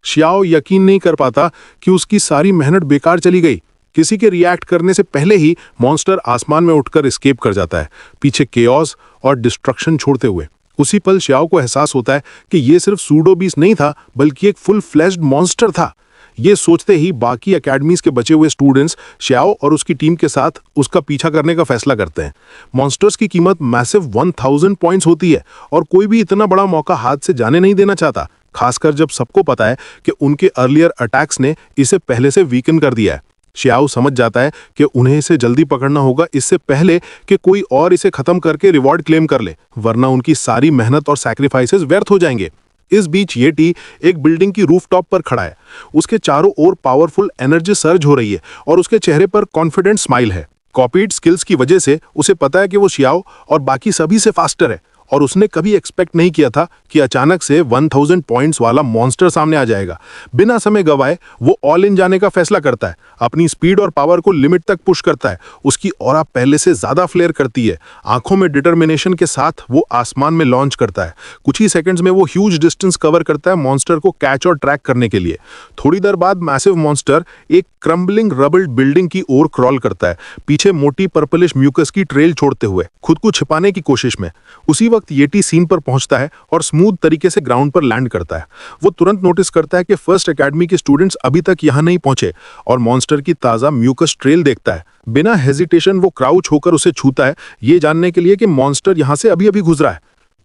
शाओ यकीन नहीं कर पाता कि उसकी सारी मेहनत बेकार चली गई। किसी के रिएक्ट करने से पहले ही मॉन्स्टर आसमान में उठकर एस्केप कर जाता है, पीछे केओस और डिस्ट्रक्शन छोड़ते हुए। उसी पल शाओ को एहसास होता है कि ये सिर्फ सूडो बीस्ट नहीं था, बल्कि एक फुल फ्लेश्ड मॉन्स्टर था। ये सोचते ही बाकी एकेडमीज के बचे हुए स्टूडेंट्स शाओ और उसकी टीम के साथ उसका पीछा करने का फैसला करते हैं। मॉन्स्टर्स की कीमत मैसिव 1000 पॉइंट्स होती है और कोई भी इतना बड़ा मौका हाथ से जाने नहीं देना चाहता, खासकर जब सबको पता है कि उनके अर्लियर अटैक्स ने इसे पहले से वीकन कर दिया है। शाओ समझ जाता है कि उन्हें इसे जल्दी पकड़ना होगा, इससे पहले कि कोई और इसे खत्म करके रिवॉर्ड क्लेम कर ले, वरना उनकी सारी मेहनत और सैक्रिफाइसेस व्यर्थ हो जाएंगे। इस बीच येटी एक बिल्डिंग की रूफटॉप पर खड़ा है। उसके चारों ओर पावरफुल एनर्जी सर्ज हो रही है और उसके चेहरे पर कॉन्फिडेंट स्माइल है। कॉपीड स्किल्स की वजह से उसे पता है कि वो शाओ और बाकी सभी से फास्टर है, और उसने कभी एक्सपेक्ट नहीं किया था कि अचानक से 1000 पॉइंट्स वाला मॉन्स्टर सामने आ जाएगा। बिना समय गवाए वो ऑल इन जाने का फैसला करता है। अपनी स्पीड और पावर को लिमिट तक पुश करता है। उसकी ऑरा पहले से ज्यादा फ्लेयर करती है। आंखों में डिटर्मिनेशन के साथ वो आसमान में लॉन्च करता है। कुछ ही सेकंड्स में वो ह्यूज डिस्टेंस कवर करता है मॉन्स्टर को कैच और ट्रैक करने के लिए। थोड़ी देर बाद मैसिव मॉन्स्टर एक क्रम्बलिंग रबल्ड बिल्डिंग की ओर क्रॉल करता है, पीछे मोटी पर्पलिश म्यूकस की ट्रेल छोड़ते हुए, खुद को छिपाने की कोशिश में। उसी वक्त येटी सीन पर पहुंचता है और स्मूथ तरीके से ग्राउंड पर लैंड करता है। वो तुरंत नोटिस करता है कि फर्स्ट एकेडमी के स्टूडेंट्स अभी तक यहां नहीं पहुंचे और मॉन्स्टर की ताजा म्यूकस ट्रेल देखता है। बिना हेजिटेशन वो क्राउच होकर उसे छूता है, ये जानने के लिए कि मॉन्स्टर यहां से अभी अभी गुजरा है।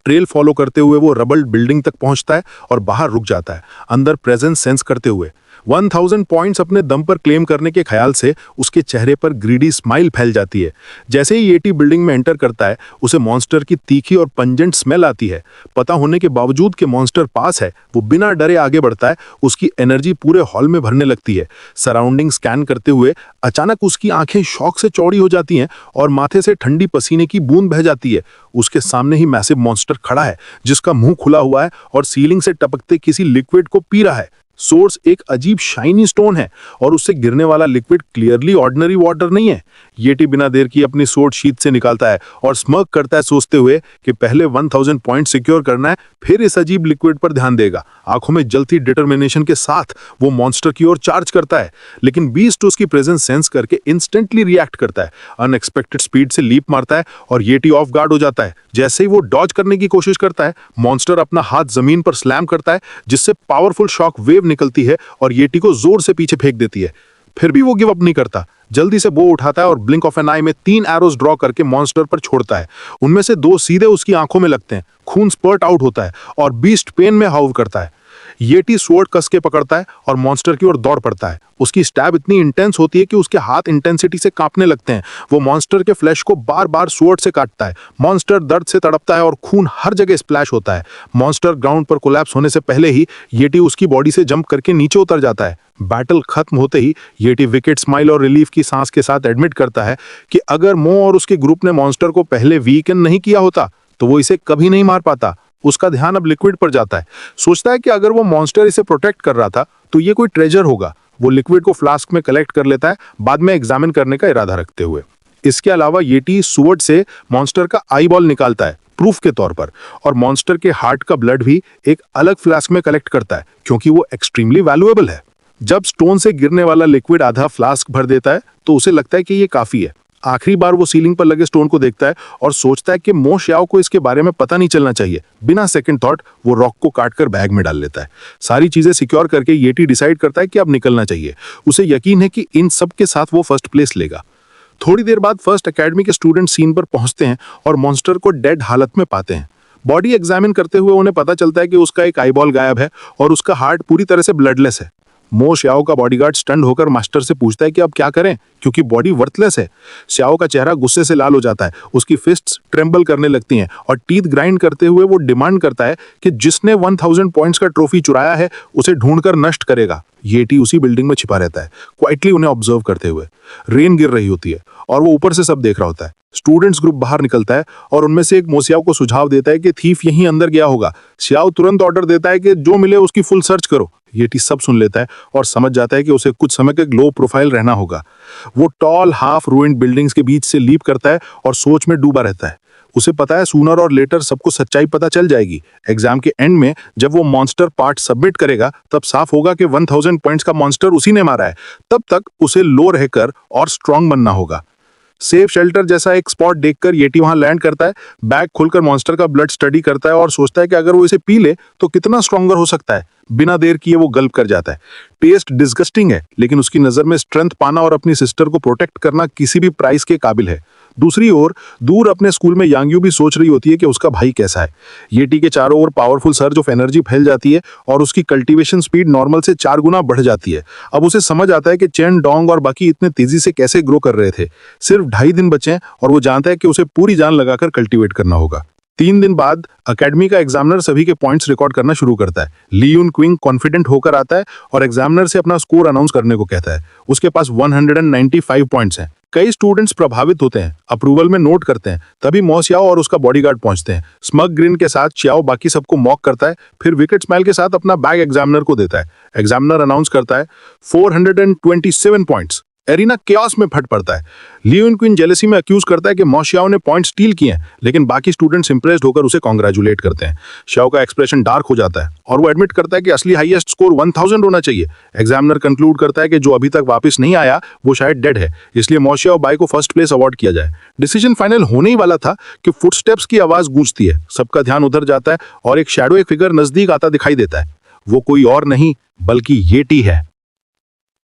ट्रेल फॉलो करते हुए वो रबल्ड बिल्डिंग तक पहुंचता है और बाहर रुक जाता है, अंदर प्रेजेंस सेंस करते हुए। 1000 पॉइंट्स अपने दम पर क्लेम करने के ख्याल से उसके चेहरे पर ग्रीडी स्माइल फैल जाती है। जैसे ही येटी बिल्डिंग में एंटर करता है, उसे मॉन्स्टर की तीखी और पंजेंट स्मेल आती है। पता होने के बावजूद कि मॉन्स्टर पास है, वो बिना डरे आगे बढ़ता है। उसकी एनर्जी पूरे हॉल में भरने लगती है। सराउंडिंग स्कैन करते हुए अचानक उसकी आंखें शौक से चौड़ी हो जाती हैं और माथे से ठंडी पसीने की बूंद बह जाती है। उसके सामने ही मैसिव मॉन्स्टर खड़ा है, जिसका मुंह खुला हुआ है और सीलिंग से टपकते किसी लिक्विड को पी रहा है। सोर्स एक अजीब शाइनी स्टोन है और उससे गिरने वाला लिक्विड क्लियरली ऑर्डिनरी वाटर नहीं है। येटी बिना देर की अपनी सोर्ड शीट से निकालता है और स्मर्क करता है, सोचते हुए कि पहले 1000 पॉइंट सिक्योर करना है, फिर इस अजीब लिक्विड पर ध्यान देगा। आंखों में जलती डिटर्मिनेशन के साथ वो मॉन्स्टर की ओर चार्ज करता है, लेकिन बीस्ट उसकी प्रेजेंस सेंस करके इंस्टेंटली रिएक्ट करता है। अनएक्सपेक्टेड स्पीड से लीप मारता है और येटी ऑफ गार्ड हो जाता है। जैसे ही वो डॉज करने की कोशिश करता है, मॉन्स्टर अपना हाथ जमीन पर स्लैम करता है, जिससे पावरफुल शॉक वेव निकलती है और येटी को जोर से पीछे फेंक देती है। फिर भी वो गिव अप नहीं करता। जल्दी से बो उठाता है और ब्लिंक ऑफ एन आई में 3 एरोज ड्रॉ करके मॉन्स्टर पर छोड़ता है। उनमें से 2 सीधे उसकी आंखों में लगते हैं। खून स्पर्ट आउट होता है और बीस्ट पेन में हाउव करता है। येटी स्वॉर्ड कस के पकड़ता है और मॉन्स्टर की ओर दौड़ पड़ता है। उसकी स्टैब इतनी इंटेंस होती है कि उसके हाथ इंटेंसिटी से कांपने लगते हैं। वो मॉन्स्टर के फ्लैश को बार बार स्वॉर्ड से काटता है। मॉन्स्टर दर्द से तड़पता है और खून हर जगह स्प्लैश होता है। मॉन्स्टर ग्राउंड पर कोलैप्स होने से पहले ही येटी उसकी बॉडी से जंप करके नीचे उतर जाता है। बैटल खत्म होते ही येटी विकेट स्माइल और रिलीफ की सांस के साथ एडमिट करता है कि अगर मो और उसके ग्रुप ने मॉन्स्टर को पहले वीकन नहीं किया होता तो वो इसे कभी नहीं मार पाता। उसका ध्यान अब लिक्विड पर जाता है। सोचता है कि अगर वो मॉन्स्टर इसे प्रोटेक्ट कर रहा था तो ये कोई ट्रेजर होगा। वो लिक्विड को फ्लास्क में कलेक्ट कर लेता है, बाद में एग्जामिन करने का इरादा रखते हुए। इसके अलावा येटी स्वॉर्ड से मॉन्स्टर का आई बॉल निकालता है प्रूफ के तौर पर, और मॉन्स्टर के हार्ट का ब्लड भी एक अलग फ्लास्क में कलेक्ट करता है क्योंकि वो एक्सट्रीमली वैल्यूएबल है। जब स्टोन से गिरने वाला लिक्विड आधा फ्लास्क भर देता है तो उसे लगता है कि ये काफी है। आखिरी बार वो सीलिंग पर लगे स्टोन को देखता है और सोचता है कि मो श्याओ को इसके बारे में पता नहीं चलना चाहिए। बिना सेकंड थॉट वो रॉक को काटकर बैग में डाल लेता है। सारी चीजें सिक्योर करके येटी डिसाइड करता है कि अब निकलना चाहिए। उसे यकीन है कि इन सब के साथ वो फर्स्ट प्लेस लेगा। थोड़ी देर बाद फर्स्ट एकेडमी के स्टूडेंट सीन पर पहुंचते हैं और मॉन्स्टर को डेड हालत में पाते हैं। बॉडी एग्जामिन करते हुए उन्हें पता चलता है कि उसका एक आईबॉल गायब है और उसका हार्ट पूरी तरह से ब्लडलेस है। मो श्याओ का बॉडीगार्ड स्टंड होकर मास्टर से पूछता है कि अब क्या करें क्योंकि बॉडी वर्थलेस है। श्याओ का चेहरा गुस्से से लाल हो जाता है। उसकी फिस्ट्स ट्रेम्बल करने लगती हैं और टीथ ग्राइंड करते हुए वो डिमांड करता है कि जिसने 1000 पॉइंट्स का ट्रॉफी चुराया है उसे ढूंढकर नष्ट करेगा। येटी उसी बिल्डिंग में छिपा रहता है, क्वाइटली उन्हें ऑब्जर्व करते हुए। रेन गिर रही होती है और वो ऊपर से सब देख रहा होता है। स्टूडेंट्स ग्रुप बाहर निकलता है और उनमें से एक मो श्याओ को सुझाव देता है कि थीफ यहीं अंदर गया होगा। श्याओ तुरंत ऑर्डर देता है कि जो मिले उसकी फुल सर्च करो। येटी सब सुन लेता है और समझ जाता है कि उसे कुछ समय के लो प्रोफाइल रहना होगा। वो टॉल हाफ रूइंड बिल्डिंग्स के बीच से लीप करता है और सोच में डूबा रहता है। उसे पता है सूनर और लेटर सबको सच्चाई पता चल जाएगी। एग्जाम के एंड में जब वो मॉन्स्टर पार्ट सबमिट करेगा तब साफ होगा कि 1000 पॉइंट्स का मॉन्स्टर उसी ने मारा है। तब तक उसे लो रहकर और स्ट्रांग बनना होगा। सेफ शेल्टर जैसा एक स्पॉट देखकर येटी वहां लैंड करता है। बैग खोलकर मॉन्स्टर का ब्लड स्टडी करता है और सोचता है कि अगर वो इसे पी ले तो कितना स्ट्रॉन्गर हो सकता है। बिना देर किए वो गल्प कर जाता है। टेस्ट डिस्गस्टिंग है लेकिन उसकी नजर में स्ट्रेंथ पाना और अपनी सिस्टर को प्रोटेक्ट करना किसी भी प्राइस के काबिल है। दूसरी ओर दूर अपने स्कूल में यांग्यू भी सोच रही होती है कि उसका भाई कैसा है। येटी के चारों ओर पावरफुल सर्ज ऑफ एनर्जी फैल जाती है और उसकी कल्टीवेशन स्पीड नॉर्मल से 4 गुना बढ़ जाती है। अब उसे समझ आता है कि चेन डोंग और बाकी इतने तेजी से कैसे ग्रो कर रहे थे। सिर्फ 2.5 दिन बचे हैं और वो जानता है कि उसे पूरी जान लगाकर कल्टीवेट करना होगा। 3 दिन बाद अकेडमी का एग्जामिनर सभी के पॉइंट्स रिकॉर्ड करना शुरू करता है। लियून क्विंग कॉन्फिडेंट होकर आता है और एग्जामिनर से अपना स्कोर अनाउंस करने को कहता है। उसके पास 195 पॉइंट्स हैं। कई स्टूडेंट्स प्रभावित होते हैं, अप्रूवल में नोट करते हैं। तभी मो श्याओ और उसका बॉडीगार्ड पहुंचते हैं। स्मग ग्रिन के साथ श्याओ बाकी सबको मॉक करता है, फिर विकेट स्माइल के साथ अपना बैग एग्जामिनर को देता है। एग्जामिनर अनाउंस करता है 427 पॉइंट्स। एरिना केओस में फट पड़ता है। लियून क्विन जेलेसी में अक्यूज करता है कि मो श्याओ ने पॉइंट स्टील किए हैं, लेकिन बाकी स्टूडेंट्स इंप्रेस्ड होकर उसे कांग्रेचुलेट करते हैं। श्याओ का एक्सप्रेशन डार्क हो जाता है और वो एडमिट करता है कि असली हाईएस्ट स्कोर 1000 होना चाहिए। एग्जामिनर कंक्लूड करता है कि जो अभी तक वापस नहीं आया वो शायद डेड है, इसलिए मो श्याओ बाई को फर्स्ट प्लेस अवार्ड किया जाए। डिसीजन फाइनल होने ही वाला था कि फुटस्टेप्स की आवाज गूंजती है। सबका ध्यान उधर जाता है और एक शैडो फिगर नजदीक आता दिखाई देता है। वो कोई और नहीं बल्कि येटी है।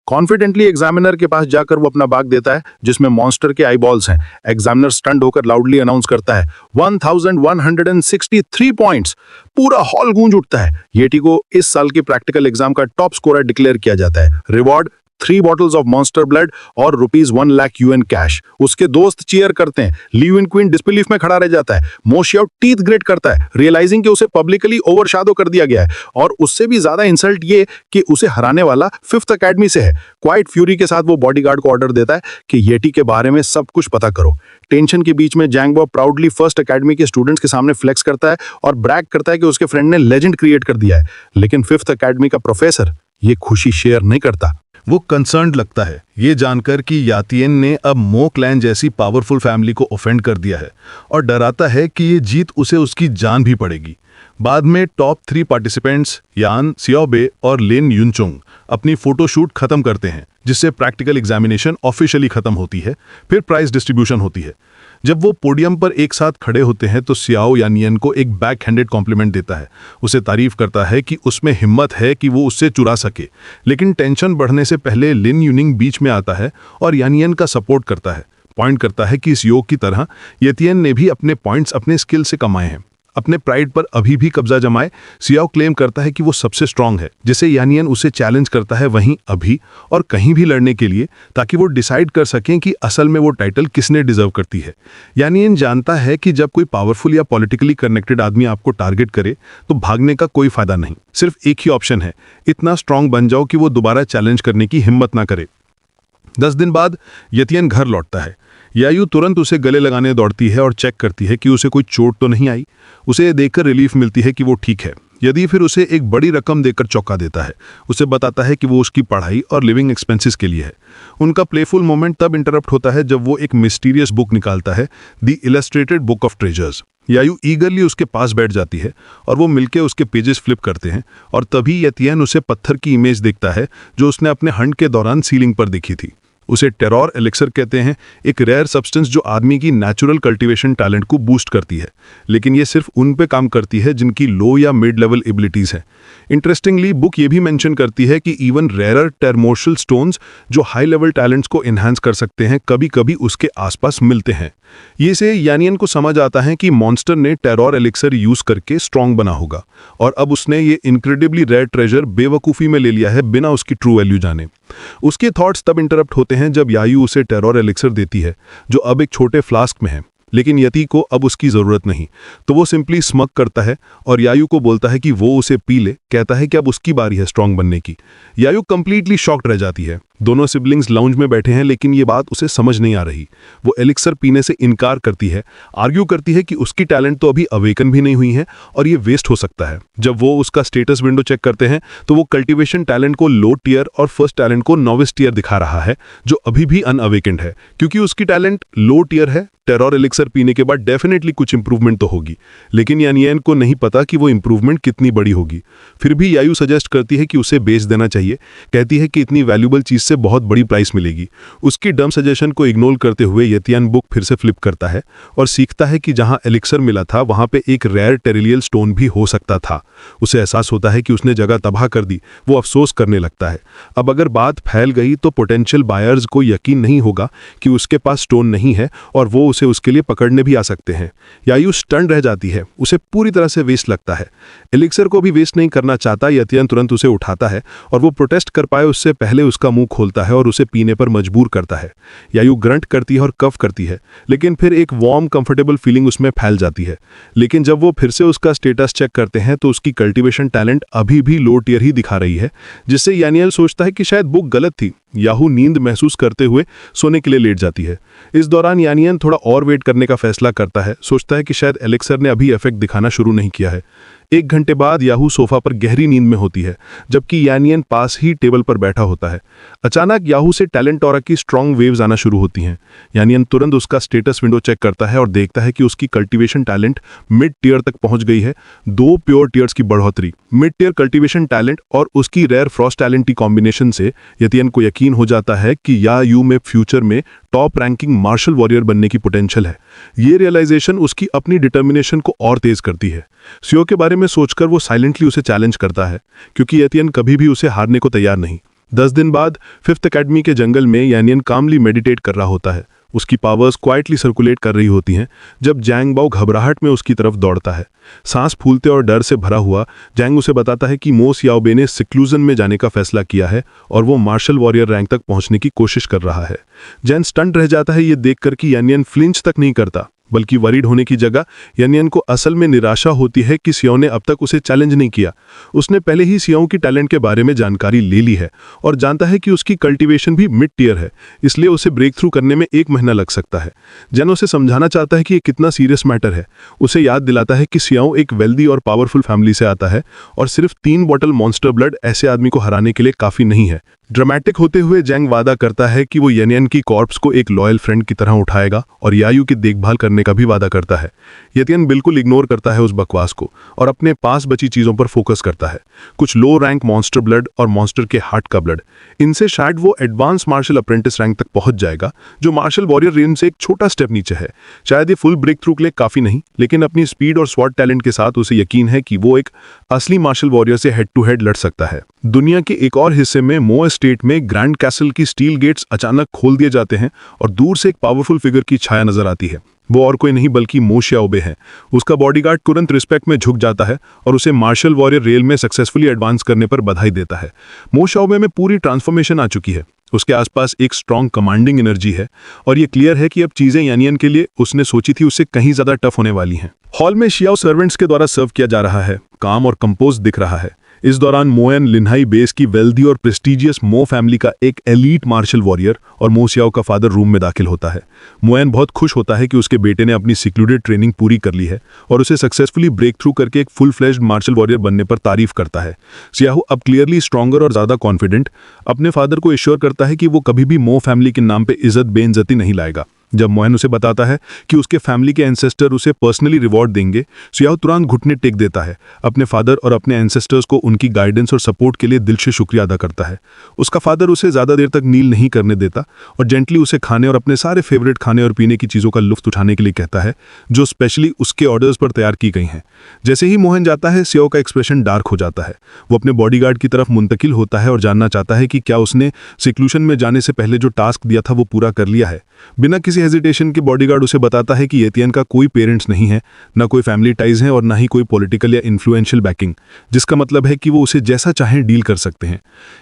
कॉन्फिडेंटली एग्जामिनर के पास जाकर वो अपना बैग देता है जिसमें मॉन्स्टर के आईबॉल्स हैं। एग्जामिनर स्टंड होकर लाउडली अनाउंस करता है 1163 पॉइंट्स। पूरा हॉल गूंज उठता है। येटी को इस साल के प्रैक्टिकल एग्जाम का टॉप स्कोरर डिक्लेयर किया जाता है। Reward 3 bottles of monster blood और ₹1 लाख यूएन कैश। उसके दोस्त चीयर करते हैं। लियून क्विन डिसबिलीफ में खड़ा रह जाता है। मो श्याओ टीथ ग्रेट करता है, रियलाइजिंग कि उसे पब्लिकली ओवरशैडो कर दिया गया है, और उससे भी ज्यादा इंसल्ट ये कि उसे हराने वाला 5th एकेडमी से है। क्वाइट फ्यूरी के साथ वो बॉडीगार्ड को ऑर्डर देता है कि येटी के बारे में सब कुछ पता करो। टेंशन के बीच में जैंगबो प्राउडली फर्स्ट एकेडमी के स्टूडेंट्स के सामने फ्लेक्स करता है और ब्रैग करता है कि उसके फ्रेंड ने लेजेंड क्रिएट कर दिया है। लेकिन 5th एकेडमी का प्रोफेसर ये खुशी शेयर नहीं करता। वो कंसर्न्ड लगता है ये जानकर कि यातियन ने अब मो क्लैन जैसी पावरफुल फैमिली को ऑफेंड कर दिया है, और डराता है कि ये जीत उसे उसकी जान भी पड़ेगी। बाद में टॉप 3 पार्टिसिपेंट्स यान सियाओबे और लिन युनचुंग अपनी फोटोशूट खत्म करते हैं, जिससे प्रैक्टिकल एग्जामिनेशन ऑफिशियली खत्म होती है। फिर प्राइज डिस्ट्रीब्यूशन होती है। जब वो पोडियम पर एक साथ खड़े होते हैं तो सियाओ यानियन को एक बैक हैंडेड कॉम्प्लीमेंट देता है। उसे तारीफ करता है कि उसमें हिम्मत है कि वो उससे चुरा सके। लेकिन टेंशन बढ़ने से पहले लिन यूनिंग बीच में आता है और यानियन का सपोर्ट करता है। पॉइंट करता है कि इस योग की तरह येतियन ने भी अपने पॉइंट्स अपने स्किल से कमाए हैं। अपने प्राइड पर अभी भी कब्जा जमाए, सियाओ क्लेम करता है कि वो सबसे स्ट्रांग है, जिसे यानियन उसे चैलेंज करता है वहीं अभी और कहीं भी लड़ने के लिए, ताकि वो डिसाइड कर सकें कि असल में वो टाइटल किसने डिजर्व करती है। यानियन जानता है कि जब कोई पावरफुल या पॉलिटिकली कनेक्टेड आदमी आपको टारगेट करे तो भागने का कोई फायदा नहीं, सिर्फ एक ही ऑप्शन है, इतना स्ट्रांग बन जाओ कि वो दोबारा चैलेंज करने की हिम्मत ना करे। 10 दिन बाद यतियन घर लौटता है। यायू तुरंत उसे गले लगाने दौड़ती है और चेक करती है कि उसे कोई चोट तो नहीं आई। उसे ये देखकर रिलीफ मिलती है कि वो ठीक है। यदि फिर उसे एक बड़ी रकम देकर चौंका देता है, उसे बताता है कि वो उसकी पढ़ाई और लिविंग एक्सपेंसेस के लिए है। उनका प्लेफुल मोमेंट तब इंटरप्ट होता है जब वो एक मिस्टीरियस बुक निकालता है, the illustrated book of treasures. यायू ईगरली उसके पास बैठ जाती है और वो मिलके उसके पेजेस फ्लिप करते हैं, और तभी यतियन उसे पत्थर की इमेज देखता है जो उसने अपने हंट के दौरान सीलिंग पर देखी थी। उसे टेरर एलिक्सर कहते हैं, एक रेयर सब्सटेंस जो आदमी की नेचुरल कल्टीवेशन टैलेंट को बूस्ट करती है, लेकिन ये सिर्फ उन पे काम करती है जिनकी लो या मिड लेवल एबिलिटीज हैं। इंटरेस्टिंगली बुक ये भी मेंशन करती है कि इवन रेयर टेरमोशल स्टोन्स जो हाई लेवल टैलेंट्स को इन्हांस कर सकते हैं कभी कभी उसके आसपास मिलते हैं। ये से यानियन को समझ आता है कि मॉन्स्टर ने टेरर एलिक्सर यूज करके स्ट्रांग बना होगा, और अब उसने ये इनक्रेडिबली रेयर ट्रेजर बेवकूफ़ी में ले लिया है बिना उसकी ट्रू वैल्यू जाने। उसके थॉट्स तब इंटरप्ट होते हैं जब यायू उसे टेरर एलिक्सर देती है, जो अब एक छोटे फ्लास्क में है, लेकिन यति को अब उसकी ज़रूरत नहीं। तो वो सिंपली स्मग करता है और यायू को बोलता है कि वो उसे पी ले, कहता है कि अब उसकी बारी है स्ट्रांग बनने की। यायू कंप्लीटली शॉक्ड रह जाती है। दोनों सिबलिंग्स लाउंज में बैठे हैं, लेकिन ये बात उसे समझ नहीं आ रही। वो एलिक्सर पीने से इनकार करती है, आर्ग्यू करती है कि उसकी टैलेंट तो अभी अवेकन भी नहीं हुई है और ये वेस्ट हो सकता है। जब वो उसका स्टेटस विंडो चेक करते हैं तो वो कल्टीवेशन टैलेंट को लो टियर और फर्स्ट टैलेंट को नोविस टियर दिखा रहा है, जो अभी भी अनअवेकेंड है। क्योंकि उसकी टैलेंट लो टियर है, टेरर एलिक्सर पीने के बाद डेफिनेटली कुछ इंप्रूवमेंट तो होगी, लेकिन यानियन को नहीं पता कि वो इंप्रूवमेंट कितनी बड़ी होगी। फिर भी यायू सजेस्ट करती है कि उसे बेच देना चाहिए, कहती है कि इतनी वैल्यूबल चीज से बहुत बड़ी प्राइस मिलेगी। उसकी डम सजेशन को इग्नोर करते हुए यतियन बुक फिर से फ्लिप करता है और सीखता है कि जहां एलिक्सर मिला था वहां पे एक रेयर टेरिलियल स्टोन भी हो सकता था। उसे एहसास होता है कि उसने जगह तबाह कर दी। वो अफसोस करने लगता है, अब अगर बात फैल गई तो पोटेंशियल बायर्स को यकीन नहीं होगा कि उसके पास स्टोन नहीं है और वो उसे उसके लिए पकड़ने भी आ सकते हैं। यायू स्टन रह जाती है, उसे पूरी तरह से वेस्ट लगता है। एलिक्सर को भी वेस्ट नहीं करना चाहता। यतियन तुरंत उसे उठाता है और वो प्रोटेस्ट कर पाए उससे पहले उसका मुंह खोलता है और उसे पीने पर मजबूर करता है। यायू ग्रंट करती है और कफ करती है, लेकिन फिर एक वार्म कंफर्टेबल फीलिंग उसमें फैल जाती है। लेकिन जब वो फिर से उसका स्टेटस चेक करते हैं तो उसकी कल्टीवेशन टैलेंट अभी भी लो टियर ही दिखा रही है, जिससे यानियल सोचता है कि शायद बुक गलत थी। याहू नींद महसूस करते हुए सोने के लिए लेट जाती है। इस दौरान यानियन थोड़ा और वेट करने का फैसला करता है, सोचता है कि शायद एलिक्सर ने अभी इफेक्ट दिखाना शुरू नहीं किया है। 1 घंटे बाद याहू सोफा पर गहरी नींद में होती है, जबकि यानियन पास ही टेबल पर बैठा होता है। अचानक याहू से टैलेंट ऑरा की स्ट्रांग वेव्स आना शुरू होती हैं। यानियन तुरंत उसका स्टेटस विंडो चेक करता है और देखता है कि उसकी कल्टीवेशन टैलेंट मिड टियर तक पहुंच गई है। 2 प्योर टियर्स की बढ़ोतरी, मिड टियर कल्टीवेशन टैलेंट और उसकी रेयर फ्रॉस्ट टैलेंट की कॉम्बिनेशन से यतियन को यकीन हो जाता है कि यायू में फ्यूचर में टॉप रैंकिंग मार्शल वॉरियर बनने की पोटेंशियल है। ये रियलाइजेशन उसकी अपनी डिटर्मिनेशन को और तेज करती है। सियो के बारे में सोचकर वो साइलेंटली उसे चैलेंज करता है, क्योंकि यतियन कभी भी उसे हारने को तैयार नहीं। 10 दिन बाद 5th एकेडमी के जंगल में यानियन कामली मेडिटेट कर रहा होता है। उसकी पावर्स क्वाइटली सर्कुलेट कर रही होती हैं जब जैंग बाओ घबराहट में उसकी तरफ दौड़ता है। सांस फूलते और डर से भरा हुआ जैंग उसे बताता है कि मो सियाओबे ने सिक्लूजन में जाने का फैसला किया है और वो मार्शल वॉरियर रैंक तक पहुंचने की कोशिश कर रहा है। जैन स्टंट रह जाता है ये देखकर कि यानियन फ्लिंच तक नहीं करता, बल्कि वरीड होने की जगह यानियन को असल में निराशा होती है कि सियाओ ने अब तक उसे चैलेंज नहीं किया। उसने पहले ही सियाओ की टैलेंट के बारे में जानकारी ले ली है और जानता है कि उसकी कल्टीवेशन भी मिड टियर है, इसलिए उसे ब्रेक थ्रू करने में 1 महीना लग सकता है। जैन उसे समझाना चाहता है कि ये कितना सीरियस मैटर है। उसे याद दिलाता है कि सियाओ एक वेल्दी और पावरफुल फैमिली से आता है और सिर्फ 3 बॉटल मॉन्स्टर ब्लड ऐसे आदमी को हराने के लिए काफी नहीं है। ड्रामेटिक होते हुए जैंग वादा करता है कि वो यानियन की कॉर्प्स को एक लॉयल फ्रेंड की तरह उठाएगा और यायू की देखभाल करने का भी वादा करता है। यतियन बिल्कुल इग्नोर करता है उस बकवास को और अपने पास बची चीजों पर फोकस करता है, कुछ लो रैंक मॉन्स्टर ब्लड और मॉन्स्टर के हार्ट का ब्लड। इनसे शायद वो एडवांस मार्शल अप्रेंटिस रैंक तक पहुंच जाएगा, जो मार्शल वॉरियर रेंज से एक छोटा स्टेप नीचे है। शायद ये फुल ब्रेक थ्रू के लिए काफी नहीं, लेकिन अपनी स्पीड और स्वॉट टैलेंट के साथ उसे यकीन है कि वो एक असली मार्शल वॉरियर से हेड टू हेड लड़ सकता है। दुनिया के एक और हिस्से में मो स्टेट में ग्रैंड कैसल की स्टील गेट्स अचानक खोल दिए जाते हैं और दूर से एक पावरफुल फिगर की छाया नजर आती है। वो और कोई नहीं बल्कि मो श्याओबे है। उसका बॉडीगार्ड तुरंत रिस्पेक्ट में झुक जाता है और उसे मार्शल वॉरियर रेल में सक्सेसफुली एडवांस करने पर बधाई देता है। मो श्याओबे में पूरी ट्रांसफॉर्मेशन आ चुकी है। उसके आसपास एक स्ट्रॉन्ग कमांडिंग एनर्जी है और ये क्लियर है कि अब चीजें यानियन के लिए उसने सोची थी उससे कहीं ज्यादा टफ होने वाली हैं। हॉल में शियाओ सर्वेंट्स के द्वारा सर्व किया जा रहा है। काम और कंपोज दिख रहा है। इस दौरान मोएन लिन्हाई बेस की वेल्दी और प्रेस्टिजियस मो फैमिली का एक एलीट मार्शल वॉरियर और मो सियाओ का फादर रूम में दाखिल होता है। मोएन बहुत खुश होता है कि उसके बेटे ने अपनी सिक्लूडेड ट्रेनिंग पूरी कर ली है और उसे सक्सेसफुली ब्रेक थ्रू करके एक फुल फ्लेज्ड मार्शल वॉरियर बनने पर तारीफ करता है। सियाओ अब क्लियरली स्ट्रॉन्गर और ज्यादा कॉन्फिडेंट अपने फादर को एश्योर करता है कि वो कभी भी मो फैमिली के नाम पे इज्जत बेइज्जती नहीं लाएगा। जब मोएन उसे बताता है कि उसके फैमिली के एंसेस्टर उसे पर्सनली रिवॉर्ड देंगे, सियाओ तुरंत घुटने टेक देता है। अपने फादर और अपने एंसेस्टर्स को उनकी गाइडेंस और सपोर्ट के लिए दिल से शुक्रिया अदा करता है। उसका फादर उसे ज्यादा देर तक नील नहीं करने देता और जेंटली उसे खाने और अपने सारे फेवरेट खाने और पीने की चीजों का लुत्फ उठाने के लिए कहता है, जो स्पेशली उसके ऑर्डर्स पर तैयार की गई हैं। जैसे ही मोहन जाता है, सियाओ का एक्सप्रेशन डार्क हो जाता है। वो अपने बॉडीगार्ड की तरफ मुंतकिल होता है और जानना चाहता है कि क्या उसने सिक्लूशन में जाने से पहले जो टास्क दिया था वो पूरा कर लिया है। बिना किसी हेजिटेशन के बॉडीगार्ड उसे बताता है कि येतियन का कोई पेरेंट्स नहीं है, ना कोई फैमिली टाइज है और ना ही कोई पॉलिटिकल या इन्फ्लुएंशियल बैकिंग, जिसका मतलब है कि वो उसे जैसा चाहें डील कर सकते हैं।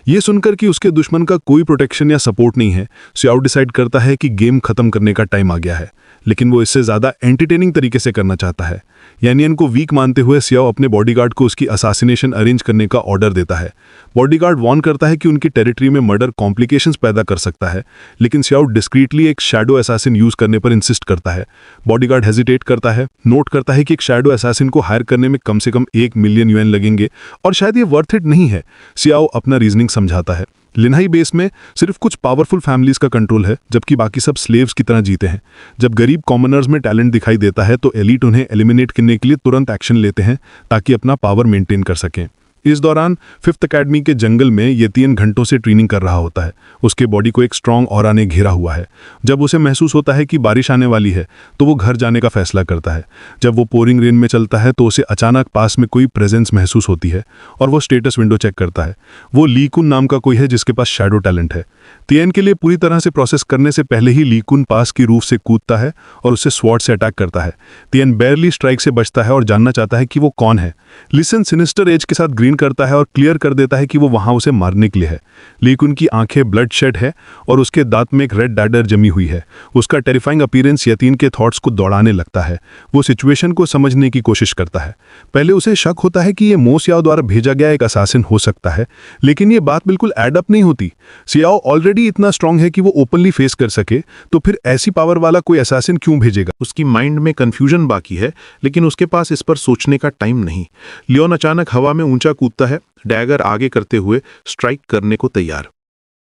ये सुनकर कि उसके दुश्मन का कोई प्रोटेक्शन या सपोर्ट नहीं है, सियाओ डिसाइड करता है कि गेम खत्म करने का टाइम आ गया है, लेकिन वो इससे ज्यादा एंटरटेनिंग तरीके से करना चाहता है। यानियन को वीक मानते हुए सियाओ अपने बॉडीगार्ड को उसकी असासिनेशन अरेंज करने का ऑर्डर देता है। बॉडीगार्ड वार्न करता है कि उनकी टेरिटरी में मर्डर कॉम्प्लिकेशंस पैदा कर सकता है, लेकिन सियाओ डिस्क्रीटली एक शैडो असैसिन यूज करने पर इंसिस्ट करता है। बॉडीगार्ड हेजिटेट करता है, नोट करता है कि एक शैडो असैसिन को हायर करने में कम से कम 1 मिलियन यूएन लगेंगे और शायद ये वर्थ इट नहीं है। सियाओ अपना रीजनिंग समझाता है। लिन्हाई बेस में सिर्फ कुछ पावरफुल फैमिलीज का कंट्रोल है, जबकि बाकी सब स्लेव्स की तरह जीते हैं। जब गरीब कॉमनर्स में टैलेंट दिखाई देता है तो एलीट उन्हें एलिमिनेट करने के लिए तुरंत एक्शन लेते हैं ताकि अपना पावर मेंटेन कर सकें। इस दौरान 5th अकेडमी के जंगल में येतियन घंटों से ट्रेनिंग कर रहा होता है। उसके बॉडी को एक स्ट्रॉन्ग ऑरा ने घेरा हुआ है। जब उसे महसूस होता है कि बारिश आने वाली है तो वो घर जाने का फैसला करता है। जब वो पोरिंग रेन में चलता है तो उसे अचानक पास में कोई प्रेजेंस महसूस होती है और वो स्टेटस विंडो चेक करता है। वो लीकुन नाम का कोई है जिसके पास शैडो टैलेंट है। तिएन के लिए पूरी तरह से प्रोसेस करने से पहले ही लीकुन पास की रूफ से कूदता है और उसे स्वॉर्ड से अटैक करता है। तिएन बैरली स्ट्राइक से बचता है और जानना चाहता है कि वो कौन है। लिसन सिनिस्टर एज के साथ ग्रीन करता है और क्लियर कर देता है कि वो वहां उसे मारने के लिए है। लीकुन की आंखें ब्लड शेड है और उसके दांत में एक रेड डैडर जमी हुई है। उसका टेरिफाइंग अपीयरेंस यतीन के थॉट्स को दौड़ाने लगता है। वो सिचुएशन को समझने की कोशिश करता है। पहले उसे शक होता है कि ये मो सियाओ द्वारा भेजा गया एक असासिन हो सकता है, लेकिन ये बात बिल्कुल एड अप नहीं होती। सियाओ ऑलरेडी इतना स्ट्रांग है कि वो ओपनली फेस कर सके, तो फिर ऐसी पावर वाला कोई असासिन क्यों भेजेगा? उसकी माइंड में कंफ्यूजन बाकी है, लेकिन उसके पास इस पर सोचने का टाइम नहीं। लियोन अचानक हवा में ऊंचा कूदता है, डैगर आगे करते हुए स्ट्राइक करने को तैयार।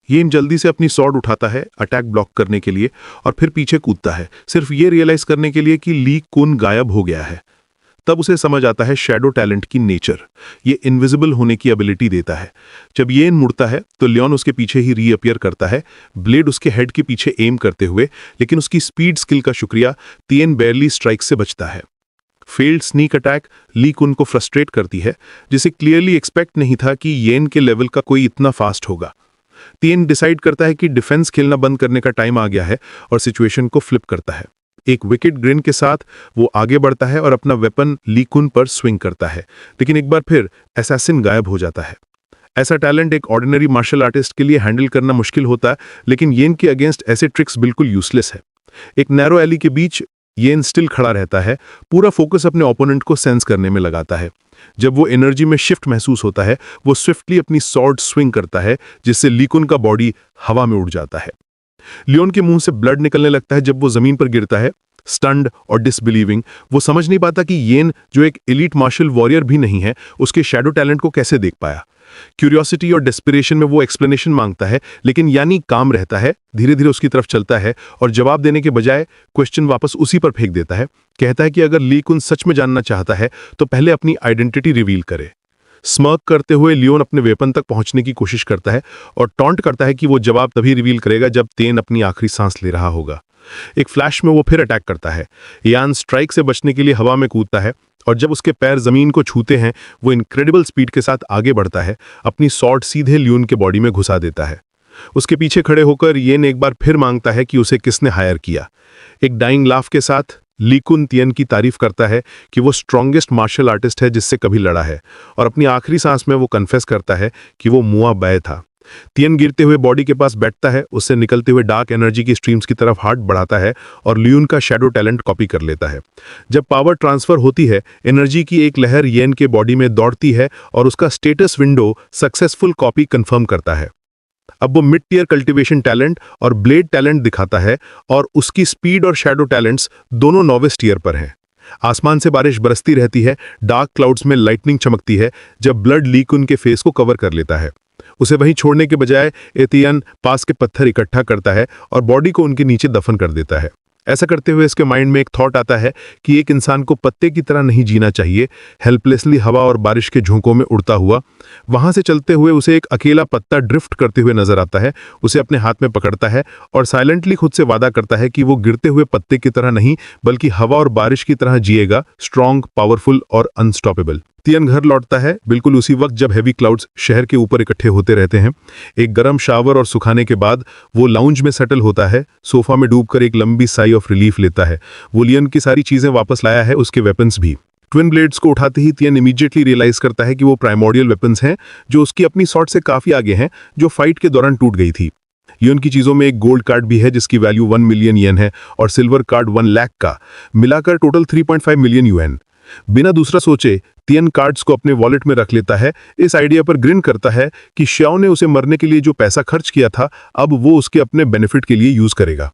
येन जल्दी से अपनी स्वॉर्ड उठाता है अटैक ब्लॉक करने के लिए और फिर पीछे कूदता है, सिर्फ ये रियलाइज करने के लिए कि ली कुन गायब हो गया है। तब उसे समझ आता है शैडो टैलेंट की नेचर। ये इनविजिबल होने की एबिलिटी देता है। जब येन मुड़ता है तो लियोन उसके पीछे ही रीअपियर करता है, ब्लेड उसके हेड के पीछे एम करते हुए, लेकिन उसकी स्पीड स्किल का शुक्रिया तिएन बैरली स्ट्राइक से बचता है। फेल्ड स्नीक अटैक ली कुन को फ्रस्ट्रेट करती है, जिसे क्लियरली एक्सपेक्ट नहीं था कि येन के लेवल का कोई इतना फास्ट होगा। तिएन डिसाइड करता है कि डिफेंस खेलना बंद करने का टाइम आ गया है और सिचुएशन को फ्लिप करता है। एक विकेट ग्रिन के साथ वो आगे बढ़ता है और अपना वेपन ली कुन पर स्विंग करता है, लेकिन एक बार फिर असैसिन गायब हो जाता है। ऐसा टैलेंट एक ऑर्डिनरी मार्शल आर्टिस्ट के लिए हैंडल करना मुश्किल होता है, लेकिन येन के अगेंस्ट ऐसे ट्रिक्स बिल्कुल यूजलेस है। एक नैरो एली के बीच येन स्टिल खड़ा रहता है, पूरा फोकस अपने ओपोनेंट को सेंस करने में लगाता है। जब वो एनर्जी में शिफ्ट महसूस होता है, वो स्विफ्टली अपनी स्वॉर्ड स्विंग करता है, जिससे लीकुन का बॉडी हवा में उड़ जाता है। लियोन के मुंह से ब्लड निकलने लगता है जब वो जमीन पर गिरता है। स्टन्ड और डिसबिलीविंग, वो समझ नहीं पाता कि येन, जो एक एलीट मार्शल वॉरियर भी नहीं है, उसके शैडो टैलेंट को कैसे देख पाया। क्यूरियोसिटी और डेस्पिरेशन में वो एक्सप्लेनेशन मांगता है, लेकिन यानी काम रहता है, धीरे धीरे उसकी तरफ चलता है और जवाब देने के बजाय क्वेश्चन वापस उसी पर फेंक देता है। कहता है कि अगर ली कुन सच में जानना चाहता है तो पहले अपनी आइडेंटिटी रिवील करे। स्मर्क करते हुए लियोन अपने वेपन तक पहुंचने की कोशिश करता है और टॉन्ट करता है कि वो जवाब तभी रिवील करेगा जब तियन अपनी आखिरी सांस ले रहा होगा। एक फ्लैश में वो फिर अटैक करता है। यान स्ट्राइक से बचने के लिए हवा में कूदता है और जब उसके पैर जमीन को छूते हैं वो इनक्रेडिबल स्पीड के साथ आगे बढ़ता है, अपनी सॉर्ड सीधे लियोन के बॉडी में घुसा देता है। उसके पीछे खड़े होकर येन एक बार फिर मांगता है कि उसे किसने हायर किया। एक डाइंग लाफ के साथ ली कुन तियन की तारीफ करता है कि वो स्ट्रॉन्गेस्ट मार्शल आर्टिस्ट है जिससे कभी लड़ा है, और अपनी आखिरी सांस में वो कन्फेस करता है कि वो मुआ बै था। तियन गिरते हुए बॉडी के पास बैठता है, उससे निकलते हुए डार्क एनर्जी की स्ट्रीम्स की तरफ हाथ बढ़ाता है और लियोन का शैडो टैलेंट कॉपी कर लेता है। जब पावर ट्रांसफर होती है, एनर्जी की एक लहर येन के बॉडी में दौड़ती है और उसका status window successful copy confirm करता है। अब वो मिड टियर कल्टीवेशन टैलेंट और ब्लेड टैलेंट दिखाता है और उसकी स्पीड और शैडो टैलेंट्स दोनों नॉविस टियर पर हैं। आसमान से बारिश बरसती रहती है, डार्क क्लाउड्स में लाइटनिंग चमकती है जब ब्लड ली कुन के फेस को कवर कर लेता है। उसे वहीं छोड़ने के बजाय एतियन पास के पत्थर इकट्ठा करता है और बॉडी को उनके नीचे दफन कर देता है। ऐसा करते हुए इसके माइंड में एक थॉट आता है कि एक इंसान को पत्ते की तरह नहीं जीना चाहिए, हेल्पलेसली हवा और बारिश के झोंकों में उड़ता हुआ। वहां से चलते हुए उसे एक अकेला पत्ता ड्रिफ्ट करते हुए नजर आता है। उसे अपने हाथ में पकड़ता है और साइलेंटली खुद से वादा करता है कि वो गिरते हुए पत्ते की तरह नहीं बल्कि हवा और बारिश की तरह जिएगा, स्ट्रॉन्ग, पावरफुल और अनस्टॉपेबल। तियन घर लौटता है बिल्कुल उसी वक्त जब हेवी क्लाउड्स शहर के ऊपर इकट्ठे होते रहते हैं। एक गर्म शावर और सुखाने के बाद वो लाउंज में सेटल होता है, सोफा में डूबकर एक लंबी साई ऑफ रिलीफ लेता है। वो लियन की सारी चीजें वापस लाया है, उसके वेपन्स भी। ट्विन ब्लेड्स को उठाते ही तियन इमीडिएटली रियलाइज करता है कि वो प्राइमोर्डियल वेपन्स हैं जो उसकी अपनी सॉर्ट से काफी आगे हैं, जो फाइट के दौरान टूट गई थी। लियोन की चीजों में एक गोल्ड कार्ड भी है जिसकी वैल्यू 1 मिलियन येन है और सिल्वर कार्ड 1 लाख का, मिलाकर टोटल 3.5 मिलियन यूएन। बिना दूसरा सोचे तियन कार्ड्स को अपने वॉलेट में रख लेता है। इस आइडिया पर ग्रिन करता है कि श्याओ ने उसे मरने के लिए जो पैसा खर्च किया था अब वो उसके अपने बेनिफिट के लिए यूज करेगा।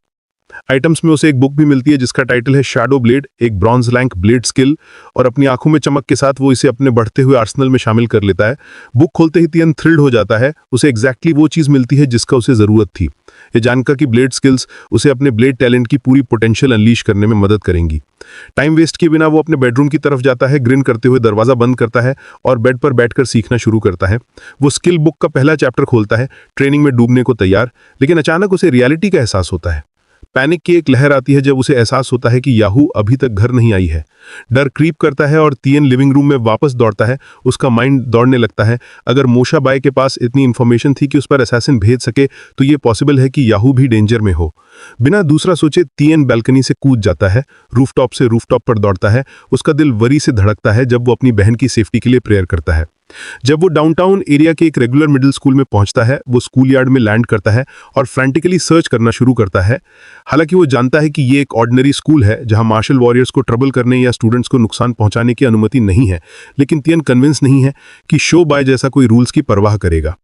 आइटम्स में उसे एक बुक भी मिलती है जिसका टाइटल है शैडो ब्लेड, एक ब्रॉन्ज रैंक ब्लेड स्किल, और अपनी आंखों में चमक के साथ वो इसे अपने बढ़ते हुए आर्सेनल में शामिल कर लेता है। बुक खोलते ही तियन थ्रिल्ड हो जाता है, उसे एग्जैक्टली वो चीज मिलती है जिसका उसे जरूरत थी। ये जानकर कि ब्लेड स्किल्स उसे अपने ब्लेड टैलेंट की पूरी पोटेंशियल अनलीश करने में मदद करेंगी। टाइम वेस्ट किए बिना वो अपने बेडरूम की तरफ जाता है, ग्रिन करते हुए दरवाजा बंद करता है और बेड पर बैठकर सीखना शुरू करता है। वो स्किल बुक का पहला चैप्टर खोलता है, ट्रेनिंग में डूबने को तैयार, लेकिन अचानक उसे रियलिटी का एहसास होता है। पैनिक की एक लहर आती है जब उसे एहसास होता है कि याहू अभी तक घर नहीं आई है। डर क्रीप करता है और तियन लिविंग रूम में वापस दौड़ता है। उसका माइंड दौड़ने लगता है, अगर मोशा बाई के पास इतनी इंफॉर्मेशन थी कि उस पर असैसिन भेज सके तो ये पॉसिबल है कि याहू भी डेंजर में हो। बिना दूसरा सोचे तियन बैल्कनी से कूद जाता है, रूफटॉप से रूफटॉप पर दौड़ता है। उसका दिल वरी से धड़कता है जब वो अपनी बहन की सेफ्टी के लिए प्रेयर करता है। जब वो डाउनटाउन एरिया के एक रेगुलर मिडिल स्कूल में पहुंचता है, वो स्कूल यार्ड में लैंड करता है और फ्रैंटिकली सर्च करना शुरू करता है। हालांकि वो जानता है कि ये एक ऑर्डिनरी स्कूल है जहां मार्शल वॉरियर्स को ट्रबल करने या स्टूडेंट्स को नुकसान पहुंचाने की अनुमति नहीं है, लेकिन तियन कन्विंस नहीं है कि शो बाय जैसा कोई रूल्स की परवाह करेगा।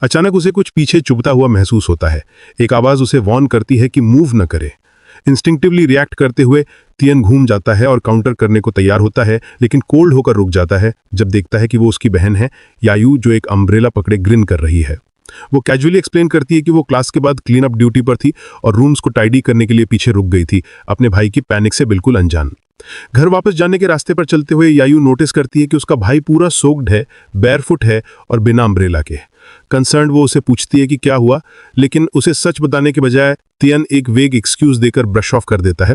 अचानक उसे कुछ पीछे चुभता हुआ महसूस होता है। एक आवाज उसे वॉर्न करती है कि मूव न करे। इंस्टिंक्टिवली रिएक्ट करते हुए तियन घूम जाता है और काउंटर करने को तैयार होता है, लेकिन कोल्ड होकर रुक जाता है जब देखता है कि वो उसकी बहन है यायू, जो एक अम्ब्रेला पकड़े ग्रिन कर रही है। वो कैजुअली एक्सप्लेन करती है कि वो क्लास के बाद क्लीन अप ड्यूटी पर थी और रूम्स को टाइडी करने के लिए पीछे रुक गई थी, अपने भाई की पैनिक से बिल्कुल अनजान। घर वापस जाने के रास्ते पर चलते हुए यायू नोटिस करती है कि उसका भाई पूरा सोक्ड है, बेयरफुट है और बिना अम्ब्रेला के। कंसर्न वो उसे पूछती है कि क्या हुआ, लेकिन उसे सच बताने के बजाय तियन एक वेग एक्सक्यूज देकर ब्रश ऑफ कर देता है।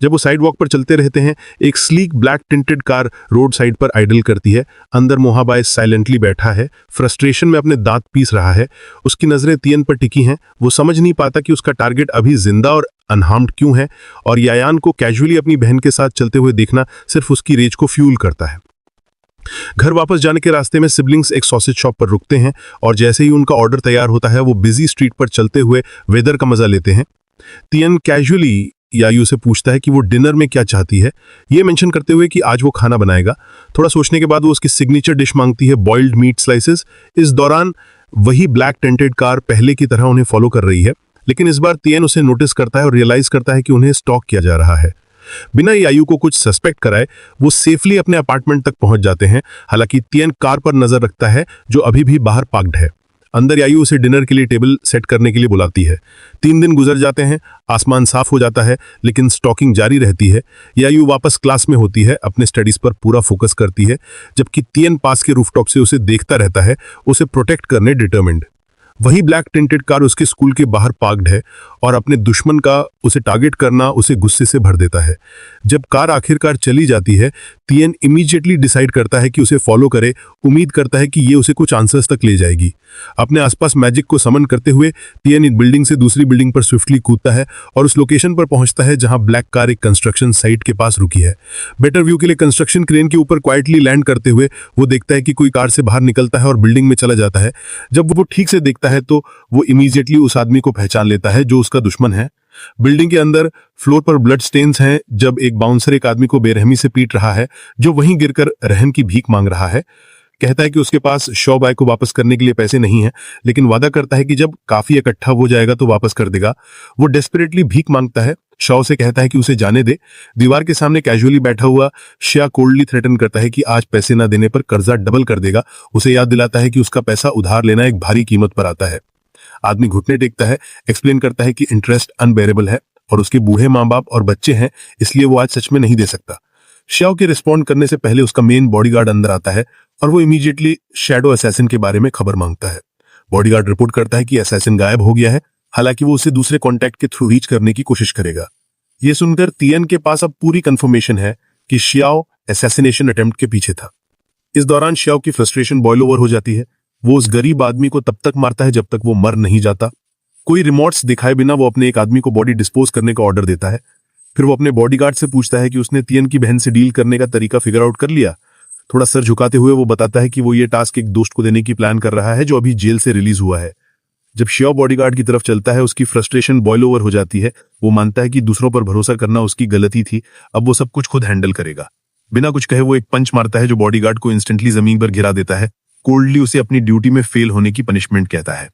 जब वो साइड वॉक पर चलते रहते हैं, एक sleek black tinted car road side पर आइडल करती है। अंदर मोहाबाई साइलेंटली बैठा है, फ्रस्ट्रेशन में अपने दांत पीस रहा है। उसकी नजरें तियन पर टिकी हैं। वो समझ नहीं पाता कि उसका टारगेट अभी जिंदा और अनहार्म्ड क्यों है, और यायान को कैजुअली अपनी बहन के साथ चलते हुए देखना सिर्फ उसकी रेज को फ्यूल करता है। घर वापस जाने के रास्ते में सिबलिंग्स एक सॉसेज शॉप पर रुकते हैं और जैसे ही उनका ऑर्डर तैयार होता है वो बिजी स्ट्रीट पर चलते हुए वेदर का मजा लेते हैं। तियन कैजुअली यायू से पूछता है कि वो डिनर में क्या चाहती है, ये मेंशन करते हुए कि आज वो खाना बनाएगा। थोड़ा सोचने के बाद वो उसकी सिग्नेचर डिश मांगती है, बॉइल्ड मीट स्लाइसेस। इस दौरान वही ब्लैक टेंटेड कार पहले की तरह उन्हें फॉलो कर रही है, लेकिन इस बार तियन उसे नोटिस करता है और रियलाइज करता है कि उन्हें स्टॉक किया जा रहा है। बिना यायू को कुछ सस्पेक्ट कराए वो सेफली अपने अपार्टमेंट तक पहुंच जाते हैं। हालांकि तियन कार पर नजर रखता है जो अभी भी बाहर पार्क्ड है। अंदर यायू उसे डिनर के लिए टेबल सेट करने के लिए बुलाती है। 3 दिन गुजर जाते हैं, आसमान साफ हो जाता है, लेकिन स्टॉकिंग जारी रहती है। यायू वापस क्लास में होती है, अपने स्टडीज पर पूरा फोकस करती है, जबकि तियन पास के रूफटॉप से उसे देखता रहता है, उसे प्रोटेक्ट करने डिटरमिन्ड। वही ब्लैक टिंटेड कार उसके स्कूल के बाहर पार्क्ड है और अपने दुश्मन का उसे टारगेट करना उसे गुस्से से भर देता है। जब कार आखिरकार चली जाती है, तियन इमीडिएटली डिसाइड करता है कि उसे फॉलो करे, उम्मीद करता है कि ये उसे कुछ आंसर्स तक ले जाएगी। अपने आसपास मैजिक को समन करते हुए तियन एक बिल्डिंग से दूसरी बिल्डिंग पर स्विफ्टली कूदता है और उस लोकेशन पर पहुंचता है जहां ब्लैक कार एक कंस्ट्रक्शन साइट के पास रुकी है। बेटर व्यू के लिए कंस्ट्रक्शन क्रेन के ऊपर क्वाइटली लैंड करते हुए वो देखता है कि कोई कार से बाहर निकलता है और बिल्डिंग में चला जाता है। जब वो ठीक से देखता है तो वो इमीडिएटली उस आदमी को पहचान लेता है जो उसका दुश्मन है। बिल्डिंग के अंदर फ्लोर पर ब्लड स्टेन्स हैं जब एक बाउंसर एक आदमी को बेरहमी से पीट रहा है जो वहीं गिरकर रहम की भीख मांग रहा है। कहता है कि उसके पास शॉ बाय को वापस करने के लिए पैसे नहीं हैं, लेकिन वादा करता है कि जब काफी इकट्ठा हो जाएगा तो वापस कर देगा। वो डेस्परेटली भीख मांगता है। शॉ से कहता है कि उसे जाने दे। दीवार के सामने कैजुअली बैठा हुआ श्या कोल्डली थ्रेटन करता है कि आज पैसे ना देने पर कर्जा डबल कर देगा। उसे याद दिलाता है कि उसका पैसा उधार लेना एक भारी कीमत पर आता है। आदमी घुटने टेकता है, एक्सप्लेन करता है कि इंटरेस्ट अनबेरेबल है और उसके बूढ़े माँ बाप और बच्चे हैं, इसलिए वो आज सच में नहीं दे सकता। श्याओ के रिस्पॉन्ड करने से पहले उसका मेन बॉडीगार्ड अंदर आता है और वो इमीडिएटली शैडो असैसिन के बारे में खबर मांगता है। बॉडीगार्ड रिपोर्ट करता है कि असैसिन गायब हो गया है, हालांकि वो उसे दूसरे कॉन्टैक्ट के थ्रू रीच करने की कोशिश करेगा। ये सुनकर तियन के पास अब पूरी कंफर्मेशन है कि श्याओ असैसिनेशन अटेम्प्ट के पीछे था। इस दौरान श्याओ की फ्रस्ट्रेशन बॉयल ओवर हो जाती है। वो उस गरीब आदमी को तब तक मारता है जब तक वो मर नहीं जाता। कोई रिमोट्स दिखाए बिना वो अपने एक आदमी को बॉडी डिस्पोज करने का ऑर्डर देता है। फिर वो अपने बॉडीगार्ड से पूछता है कि उसने तियन की बहन से डील करने का तरीका फिगर आउट कर लिया। थोड़ा सर झुकाते हुए वो बताता है कि वो ये टास्क एक दोस्त को देने की प्लान कर रहा है जो अभी जेल से रिलीज हुआ है। जब श्याओ बॉडीगार्ड की तरफ चलता है, उसकी फ्रस्ट्रेशन बॉयल ओवर हो जाती है। वो मानता है कि दूसरों पर भरोसा करना उसकी गलती थी, अब वो सब कुछ खुद हैंडल करेगा। बिना कुछ कहे वो एक पंच मारता है जो बॉडीगार्ड को इंस्टेंटली जमीन पर गिरा देता है। कोल्डली उसे अपनी ड्यूटी में फेल होने की पनिशमेंट कहता है।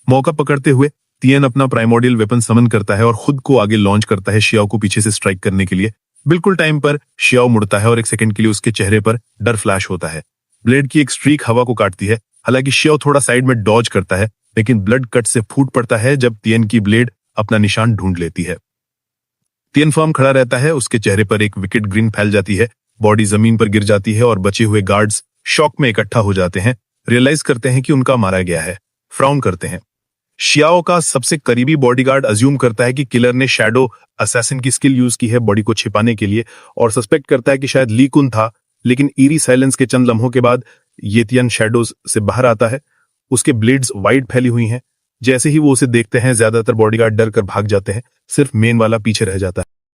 मौका पकड़ते हुए तियन अपना प्राइमोर्डियल वेपन समन करता है और खुद को आगे लॉन्च करता है श्याओ को पीछे से स्ट्राइक करने के लिए। बिल्कुल टाइम पर श्याओ मुड़ता है और एक सेकंड के लिए उसके चेहरे पर डर फ्लैश होता है। ब्लेड की एक स्ट्रीक हवा को काटती है। हालांकि श्याओ थोड़ा साइड में डॉज करता है, लेकिन ब्लड कट से फूट पड़ता है जब तियन की ब्लेड अपना निशान ढूंढ लेती है। तियन फर्म खड़ा रहता है, उसके चेहरे पर एक विकेट ग्रीन फैल जाती है। बॉडी जमीन पर गिर जाती है और बचे हुए गार्ड्स शॉक में इकट्ठा हो जाते हैं, रियलाइज करते हैं कि उनका मारा गया है, फ्राउन करते हैं। श्याओ का सबसे करीबी बॉडीगार्ड अज्यूम करता है कि किलर ने शैडो असैसिन की स्किल यूज की है बॉडी को छिपाने के लिए और सस्पेक्ट करता है कि शायद ली कुन था, लेकिन ईरी साइलेंस के चंद लम्हों के बाद ये तियन शैडोज से बाहर आता है। उसके ब्लेड्स वाइड फैली हुई हैं। जैसे ही वो उसे देखते हैं, ज्यादातर बॉडीगार्ड डर कर भाग जाते हैं, सिर्फ मेन वाला पीछे रह जाता है।